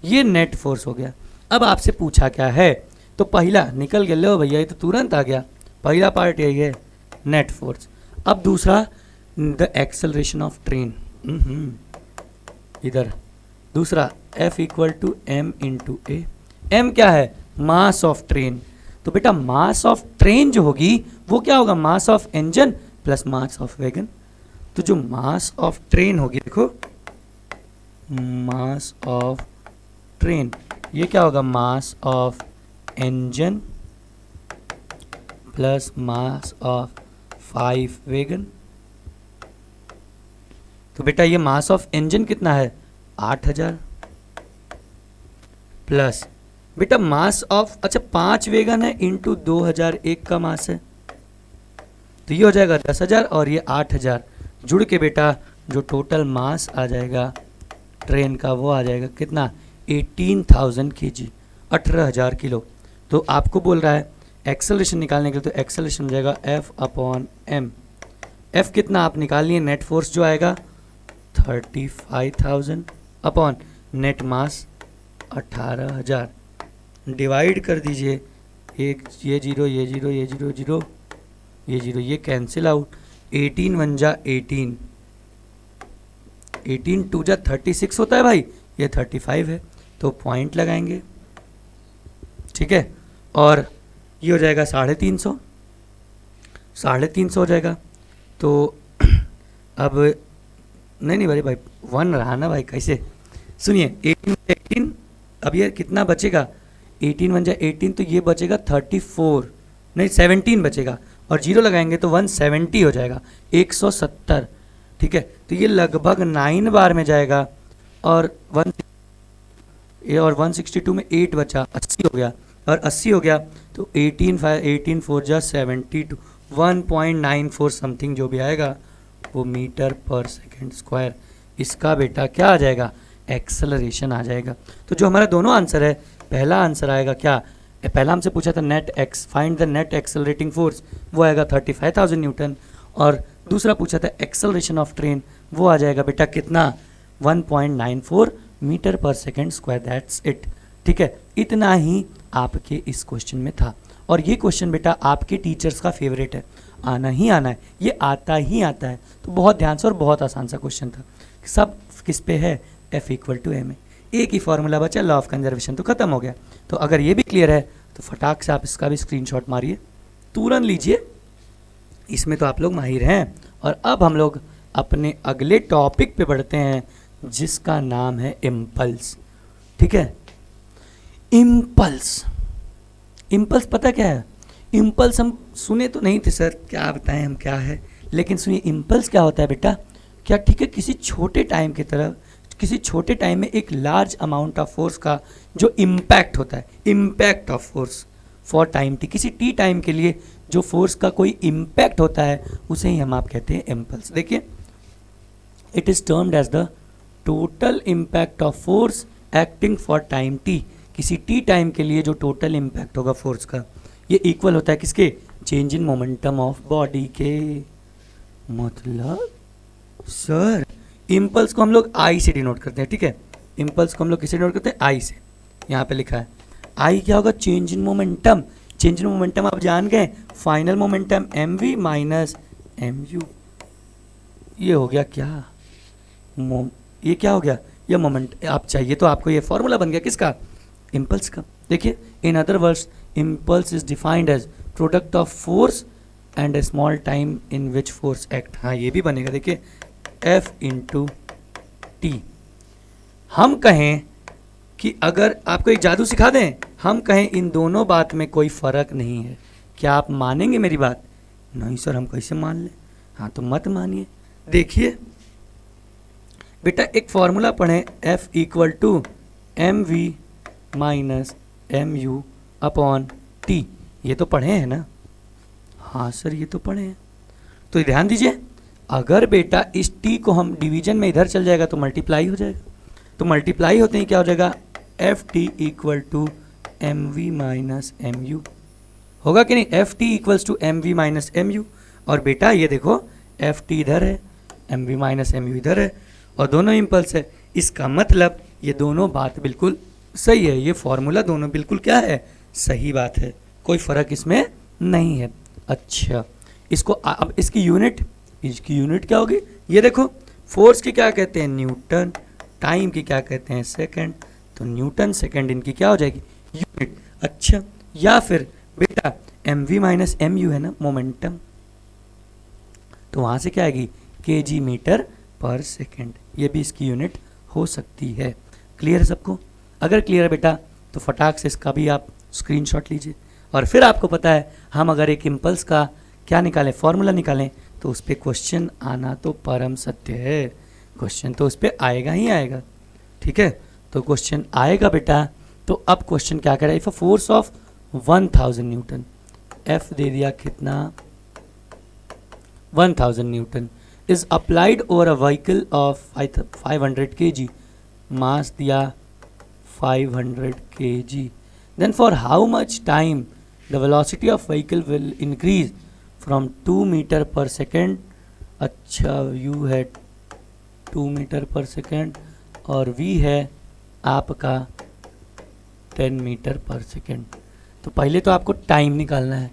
ये नेट फोर्स हो गया। अब आपसे पूछा क्या है, तो पहला निकल गया, लो भैया ये तो तुरंत आ गया, पहला पार्ट यही है नेट फोर्स। अब दूसरा द एक्सेलरेशन ऑफ ट्रेन, इधर दूसरा F equal to m into a. M क्या है मास ऑफ ट्रेन, तो बेटा मास ऑफ ट्रेन जो होगी वो क्या होगा mass of engine plus mass of wagon. तो जो मास ऑफ ट्रेन होगी, देखो मास ऑफ ट्रेन, ये क्या होगा mass of engine plus mass of 5 wagon. तो बेटा ये मास ऑफ इंजन कितना है 8,000 प्लस बेटा मास ऑफ, अच्छा 5 वैगन है इंटू 2001 का मास है, तो ये हो जाएगा 10,000 और ये 8,000 जुड़ के बेटा जो टोटल मास आ जाएगा ट्रेन का वो आ जाएगा कितना 18,000 kg, 18,000 किलो। तो आपको बोल रहा है एक्सेलरेशन निकालने के लिए, तो एक्सेलरेशन हो जाएगा F अपॉन एम। F कितना आप निकाल लिए, नेट फोर्स जो आएगा 35,000 अपॉन नेट मास 18,000, डिवाइड कर दीजिए, एक ये जीरो ये जीरो ये जीरो जीरो ये जीरो ये कैंसिल आउट, 18 वन जा 18, 18 टू जा 36 होता है भाई, ये 35 है, तो पॉइंट लगाएंगे, ठीक है। और ये हो जाएगा 350, 350 हो जाएगा। तो अब नहीं भाई 1 रहा ना भाई, कैसे सुनिए 18, अब ये कितना बचेगा 18 वन जा 18, तो ये बचेगा 34 नहीं 17 बचेगा, और जीरो लगाएंगे तो 170 हो जाएगा, 170, ठीक है। तो ये लगभग 9 बार में जाएगा, और 162 में 8 बचा, 80 हो गया, और 80 हो गया तो 18 4 जा 72, 1.94 समथिंग जो भी आएगा वो मीटर पर सेकेंड स्क्वायर, इसका बेटा क्या आ जाएगा एक्सेलरेशन आ जाएगा। तो जो हमारा दोनों आंसर है, पहला आंसर आएगा क्या, पहला हमसे पूछा था net x find the net accelerating force, वो आएगा 35,000 न्यूटन, और दूसरा पूछा था एक्सेलरेशन ऑफ ट्रेन, वो आ जाएगा बेटा कितना 1.94 metre per second square, that's it, ठीक है। इतना ही आपके इस क्वेश्चन में था, और ये क्वेश्चन बेटा आपके टीचर्स का फेवरेट है, आना ही आना है, ये आता ही आता है, तो बहुत ध्यान से, और बहुत आसान सा क्वेश्चन था। सब किस पे है, F इक्वल टू एम है, एक ही फॉर्मूला बचा, लॉ ऑफ कंजर्वेशन तो खत्म हो गया। तो अगर ये भी क्लियर है तो फटाक से आप इसका भी स्क्रीनशॉट मारिए, तुरंत लीजिए, इसमें तो आप लोग माहिर हैं। और अब हम लोग अपने अगले टॉपिक पे बढ़ते हैं जिसका नाम है इम्पल्स, ठीक है। इम्पल्स, इम्पल्स पता क्या है, इम्पल्स हम सुने तो नहीं थे सर, क्या बताएं हम क्या है, लेकिन सुनिए इम्पल्स क्या होता है बेटा, क्या ठीक है किसी छोटे टाइम की तरफ, किसी छोटे टाइम में एक लार्ज अमाउंट ऑफ फोर्स का जो इम्पैक्ट होता है, impact of force for time t, किसी टी टाइम के लिए जो फोर्स का कोई इम्पैक्ट होता है उसे ही हम आप कहते हैं इम्पल्स। देखिए it is termed as the total impact of force acting for time t, किसी टी टाइम के लिए जो टोटल इम्पैक्ट होगा फोर्स का, ये इक्वल होता है किसके, change in momentum of body के। मतलब सर इम्पल्स को हम लोग आई से डिनोट करते हैं, ठीक है, इम्पल्स को हम लोग किसे डिनोट करते हैं, आई से, यहाँ पे लिखा है आई क्या होगा, change in momentum, change in momentum आप जान गए, final momentum mv minus mu, ये हो गया क्या, ये क्या हो गया, ये मोमेंट आप चाहिए तो आपको ये फॉर्मूला बन गया किसका, इम्पल्स का। देखिए in other words impulse is defined as product of force and a small time in which force act, हाँ ये भी बनेगा। देखिए F इंटू टी, हम कहें कि अगर आपको एक जादू सिखा दें, हम कहें इन दोनों बात में कोई फ़र्क नहीं है, क्या आप मानेंगे मेरी बात, नहीं सर हम कैसे मान लें, हाँ तो मत मानिए। देखिए बेटा एक फॉर्मूला पढ़ें, F equal to m v minus m u upon t, ये तो पढ़े हैं ना, हाँ सर ये तो पढ़े हैं। तो ध्यान दीजिए अगर बेटा इस टी को हम डिवीजन में इधर चल जाएगा तो मल्टीप्लाई हो जाएगा, तो मल्टीप्लाई होते ही क्या हो जाएगा, F T equal to m v minus m u, होगा कि नहीं, F T equals to m v minus m u. और बेटा ये देखो एफ टी इधर है, m v minus m u इधर है, और दोनों इम्पल्स है। इसका मतलब ये दोनों बात बिल्कुल सही है, ये फॉर्मूला दोनों बिल्कुल क्या है, सही बात है, कोई फ़र्क इसमें नहीं है। अच्छा, इसको अब इसकी यूनिट क्या होगी, ये देखो फोर्स की क्या कहते हैं, न्यूटन, टाइम की क्या कहते हैं, सेकंड, तो न्यूटन सेकंड इनकी क्या हो जाएगी, यूनिट। अच्छा, या फिर बेटा m v minus m u है ना मोमेंटम, तो वहाँ से क्या आएगी, के जी मीटर पर सेकेंड, ये भी इसकी यूनिट हो सकती है। क्लियर है सबको? अगर क्लियर है बेटा तो फटाक से इसका भी आप स्क्रीनशॉट लीजिए। और फिर आपको पता है हम अगर एक इम्पल्स का क्या निकालें, फॉर्मूला निकालें, तो उस पर क्वेश्चन आना तो परम सत्य है, क्वेश्चन तो उस पर आएगा ही आएगा। ठीक है, तो क्वेश्चन आएगा बेटा। तो अब क्वेश्चन क्या कह रहा है, if a force of 1000 newton, F दे दिया कितना 1000 newton, is applied over a vehicle of 500 kg, mass दिया 500 kg, then for how much time the velocity of vehicle will increase from 2 meter per second। अच्छा, u है 2 metre per second और v है आपका 10 metre per second. तो पहले तो आपको टाइम निकालना है,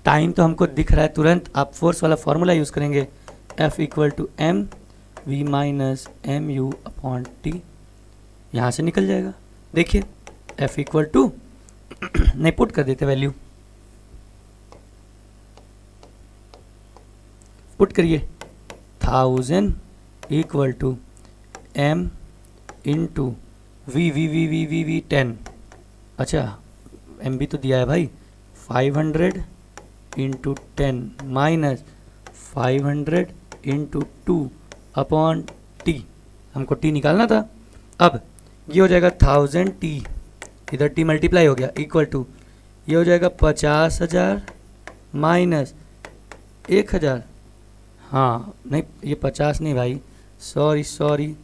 टाइम तो हमको दिख रहा है तुरंत, आप फोर्स वाला फॉर्मूला यूज़ करेंगे, F equal to m v minus m u upon t, यहाँ से निकल जाएगा। देखिए F इक्वल टू नहीं पुट कर देते वैल्यू, पुट करिए 1000 equal to m into v 10। अच्छा, एम भी तो दिया है भाई, 500 into 10 minus 500 into 2 upon t, हमको टी निकालना था। अब ये हो जाएगा 1000 टी, इधर टी मल्टीप्लाई हो गया, इक्वल टू ये हो जाएगा 50,000 माइनस 1000। हाँ नहीं, ये 50 नहीं भाई, सॉरी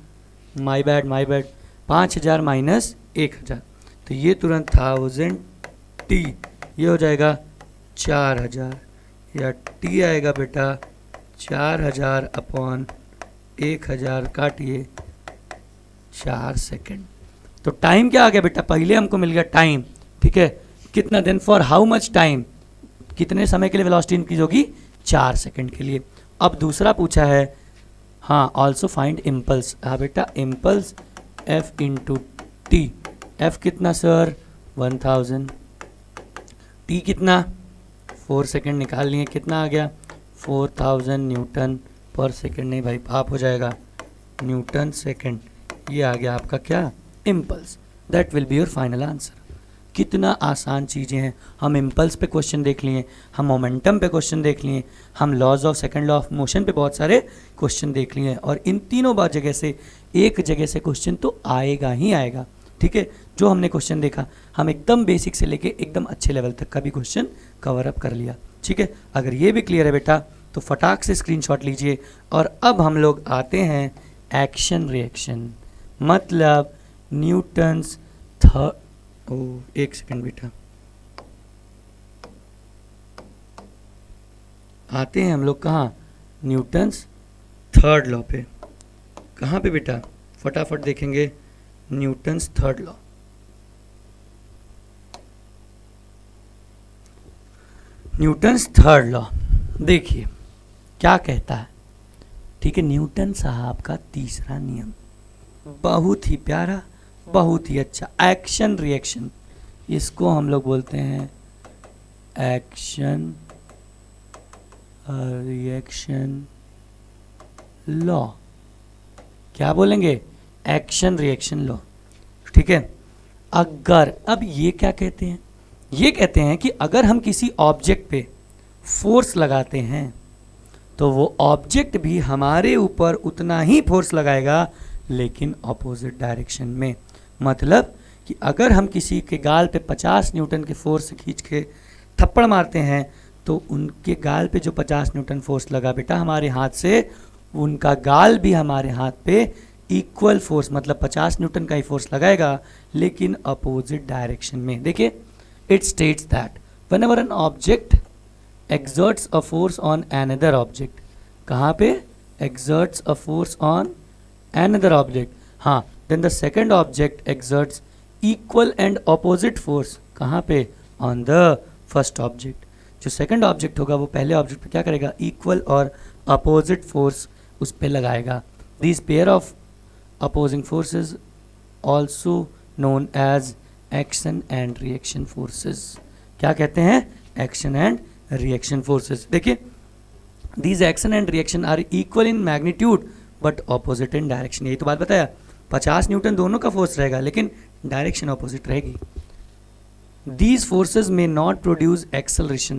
माय बैड 5000 माइनस 1000, तो ये तुरंत 1000 टी, ये हो जाएगा 4000, या टी आएगा बेटा 4000 अपॉन 1000, काटिए 4 सेकेंड। तो टाइम क्या आ गया बेटा, पहले हमको मिल गया टाइम, ठीक है, कितना, then for how much time, कितने समय के लिए वेलोसिटी इंक्रीज होगी, 4 सेकेंड के लिए। अब दूसरा पूछा है, हाँ ऑल्सो फाइंड इम्पल्स, हाँ बेटा impulse F into T, F कितना सर 1000, टी कितना 4 सेकेंड निकाल लिए, कितना आ गया 4000 न्यूटन पर सेकेंड, नहीं भाई पाप हो जाएगा, न्यूटन सेकेंड, ये आ गया आपका क्या impulse. That will be your final answer. कितना आसान चीज़ें हैं, हम इम्पल्स पे क्वेश्चन देख लिए, हम मोमेंटम पे क्वेश्चन देख लिए, हम laws of second law of motion पे बहुत सारे क्वेश्चन देख लिए, और इन तीनों बार जगह से एक जगह से क्वेश्चन तो आएगा ही आएगा। ठीक है, जो हमने क्वेश्चन देखा हम एकदम बेसिक से लेके एकदम अच्छे लेवल तक का भी क्वेश्चन कवर अप कर लिया। ठीक है, अगर ये भी क्लियर है बेटा तो फटाक से स्क्रीनशॉट लीजिए। और अब हम लोग आते हैं एक्शन रिएक्शन, मतलब न्यूटन्स एक सेकंड बेटा, आते हैं हम लोग कहाँ, न्यूटन्स थर्ड लॉ पे। कहाँ पे बेटा, फटाफट देखेंगे, Newton's third law. Newton's third law देखिए क्या कहता है। ठीक है, न्यूटन साहब का तीसरा नियम, बहुत ही प्यारा, बहुत ही अच्छा, एक्शन रिएक्शन, इसको हम लोग बोलते हैं एक्शन रिएक्शन लॉ। क्या बोलेंगे, एक्शन रिएक्शन लॉ। ठीक है, अगर, अब ये क्या कहते हैं, ये कहते हैं कि अगर हम किसी ऑब्जेक्ट पे फोर्स लगाते हैं तो वो ऑब्जेक्ट भी हमारे ऊपर उतना ही फोर्स लगाएगा, लेकिन ऑपोजिट डायरेक्शन में। मतलब कि अगर हम किसी के गाल पे 50 न्यूटन के फोर्स से खींच के थप्पड़ मारते हैं तो उनके गाल पे जो 50 न्यूटन फोर्स लगा बेटा हमारे हाथ से, उनका गाल भी हमारे हाथ पे इक्वल फोर्स, मतलब 50 न्यूटन का ही फोर्स लगाएगा, लेकिन अपोजिट डायरेक्शन में। देखिए, it states that whenever an object exerts a force on another object, कहाँ पे exerts a force on another object, हाँ, then the second object exerts equal and opposite force, कहाँ पे on the first object. जो second object होगा वो पहले object पे क्या करेगा, इक्वल और अपोजिट फोर्स उस पे लगाएगा. This pair of opposing forces also known as action and reaction forces. क्या कहते हैं, एक्शन एंड रिएक्शन फोर्सेस. देखिए, these action and reaction are equal in magnitude but opposite in direction. यही तो बात बताया, 50 न्यूटन दोनों का फोर्स रहेगा लेकिन डायरेक्शन ऑपोजिट रहेगी. These forces may not produce acceleration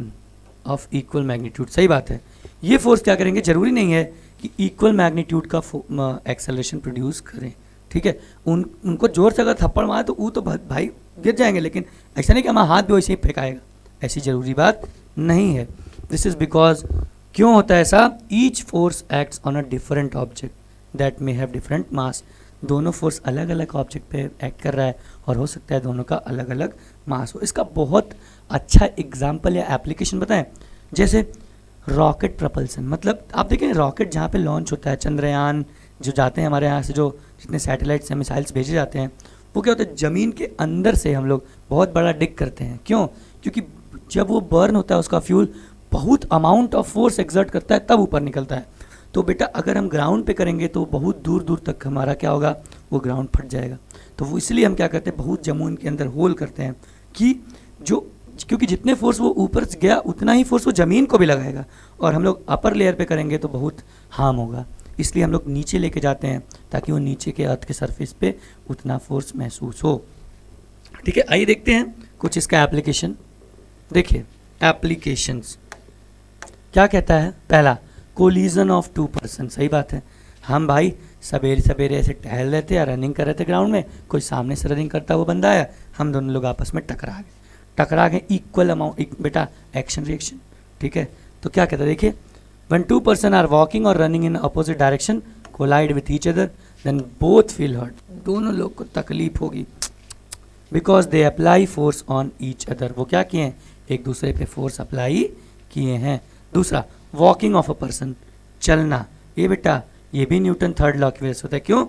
of equal magnitude. सही बात है, ये फोर्स क्या करेंगे, जरूरी नहीं है कि इक्वल मैग्नीट्यूड का एक्सेलरेशन प्रोड्यूस करें. ठीक है, उनको जोर से अगर थप्पड़ मारे तो वो तो भाई गिर जाएंगे, लेकिन ऐसा नहीं कि हमारा हाथ भी वैसे ही फेंकाएगा, ऐसी जरूरी बात नहीं है. दिस इज बिकॉज, क्यों होता है ऐसा, each force acts on a different object that may have different mass. दोनों फोर्स अलग अलग ऑब्जेक्ट पे एक्ट कर रहा है और हो सकता है दोनों का अलग अलग मास हो. इसका बहुत अच्छा एग्जाम्पल या एप्लीकेशन बताएं, जैसे रॉकेट प्रपल्सन. मतलब आप देखें, रॉकेट जहाँ पे लॉन्च होता है, चंद्रयान जो जाते हैं हमारे यहाँ से, जो जितने सैटेलाइट्स या मिसाइल्स भेजे जाते हैं, वो क्या होता है, ज़मीन के अंदर से हम लोग बहुत बड़ा डिग करते हैं. क्यों, क्योंकि जब वो बर्न होता है उसका फ्यूल बहुत अमाउंट ऑफ फोर्स एक्सर्ट करता है तब ऊपर निकलता है. तो बेटा अगर हम ग्राउंड पे करेंगे तो बहुत दूर दूर तक हमारा क्या होगा, वो ग्राउंड फट जाएगा. तो वो इसलिए हम क्या करते हैं, बहुत जमीन के अंदर होल करते हैं कि जो, क्योंकि जितने फोर्स वो ऊपर गया उतना ही फोर्स वो ज़मीन को भी लगाएगा, और हम लोग अपर लेयर पे करेंगे तो बहुत हार्म होगा. इसलिए हम लोग नीचे लेके जाते हैं ताकि वो नीचे के अर्थ के सरफेस पे उतना फोर्स महसूस हो. ठीक है, आइए देखते हैं कुछ इसका एप्लीकेशन. देखिए एप्लीकेशंस क्या कहता है. पहला, कोलिजन ऑफ टू पर्सन. सही बात है, हम भाई सवेरे सवेरे ऐसे टहल रहे थे या रनिंग कर रहे थे ग्राउंड में, कोई सामने से रनिंग करता हुआ बंदा आया, हम दोनों लोग आपस में टकरा गए इक्वल अमाउंट, बेटा एक्शन रिएक्शन. ठीक है, तो क्या कहता है, देखिए, when two person are walking और running in opposite direction collide with each other then both feel hurt. दोनों लोग को तकलीफ होगी because they apply force on each other. वो क्या किए हैं, एक दूसरे पे फोर्स अप्लाई किए हैं. दूसरा, वॉकिंग ऑफ अ पर्सन, चलना. ये बेटा ये भी न्यूटन थर्ड लॉ की वजह से होता है. क्यों,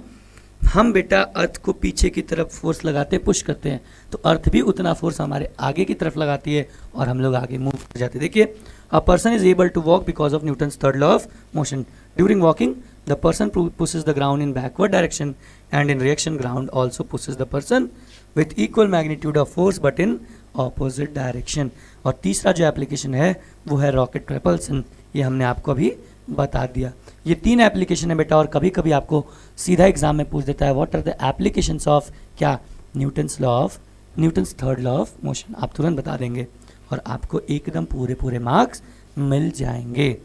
हम बेटा अर्थ को पीछे की तरफ फोर्स लगाते हैं, पुश करते हैं, तो अर्थ भी उतना फोर्स हमारे आगे की तरफ लगाती है और हम लोग आगे मूव कर जाते हैं. देखिए, a person is able to walk because of Newton's third law of motion. During walking the person pushes the ground in backward direction and in reaction ground also pushes the person with equal magnitude of force but in opposite direction. और तीसरा जो application है वो है rocket propulsion. ये हमने आपको अभी बता दिया. ये 3 एप्लीकेशन है बेटा, और कभी कभी आपको सीधा एग्जाम में पूछ देता है what are the applications of क्या, Newton's third law of motion. आप तुरंत बता देंगे और आपको एकदम पूरे मार्क्स मिल जाएंगे.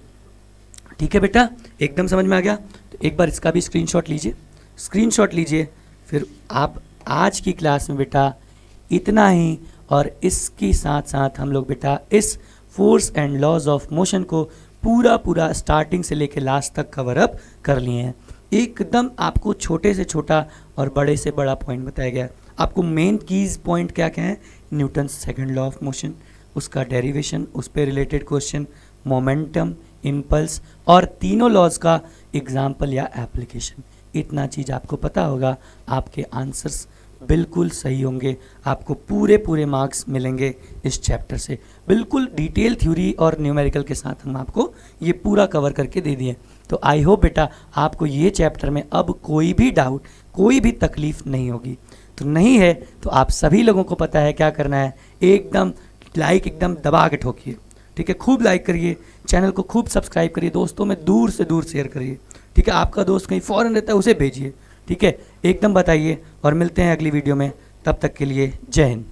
ठीक है बेटा, एकदम समझ में आ गया. तो एक बार इसका भी स्क्रीनशॉट लीजिए. फिर आप आज की क्लास में बेटा इतना ही, और इसके साथ साथ हम लोग बेटा इस force and laws of motion को पूरा स्टार्टिंग से लेके लास्ट तक कवर अप कर लिए हैं. एकदम आपको छोटे से छोटा और बड़े से बड़ा पॉइंट बताया गया. आपको मेन कीज पॉइंट क्या क्या है, Newton second law of motion, उसका डेरिवेशन, उस पर रिलेटेड क्वेश्चन, मोमेंटम, इम्पल्स, और तीनों लॉज का एग्जाम्पल या एप्लीकेशन. इतना चीज़ आपको पता होगा, आपके आंसर्स बिल्कुल सही होंगे, आपको पूरे मार्क्स मिलेंगे इस चैप्टर से. बिल्कुल डिटेल थ्योरी और न्यूमेरिकल के साथ हम आपको ये पूरा कवर करके दे दिए. तो आई होप बेटा आपको ये चैप्टर में अब कोई भी डाउट, कोई भी तकलीफ नहीं होगी. तो नहीं है तो आप सभी लोगों को पता है क्या करना है, एकदम लाइक एकदम दबा के ठोकिए. ठीक है, खूब लाइक करिए, चैनल को खूब सब्सक्राइब करिए, दोस्तों में दूर से दूर शेयर करिए. ठीक है, आपका दोस्त कहीं फ़ॉरेन रहता है उसे भेजिए. ठीक है, एकदम बताइए, और मिलते हैं अगली वीडियो में. तब तक के लिए जय हिंद.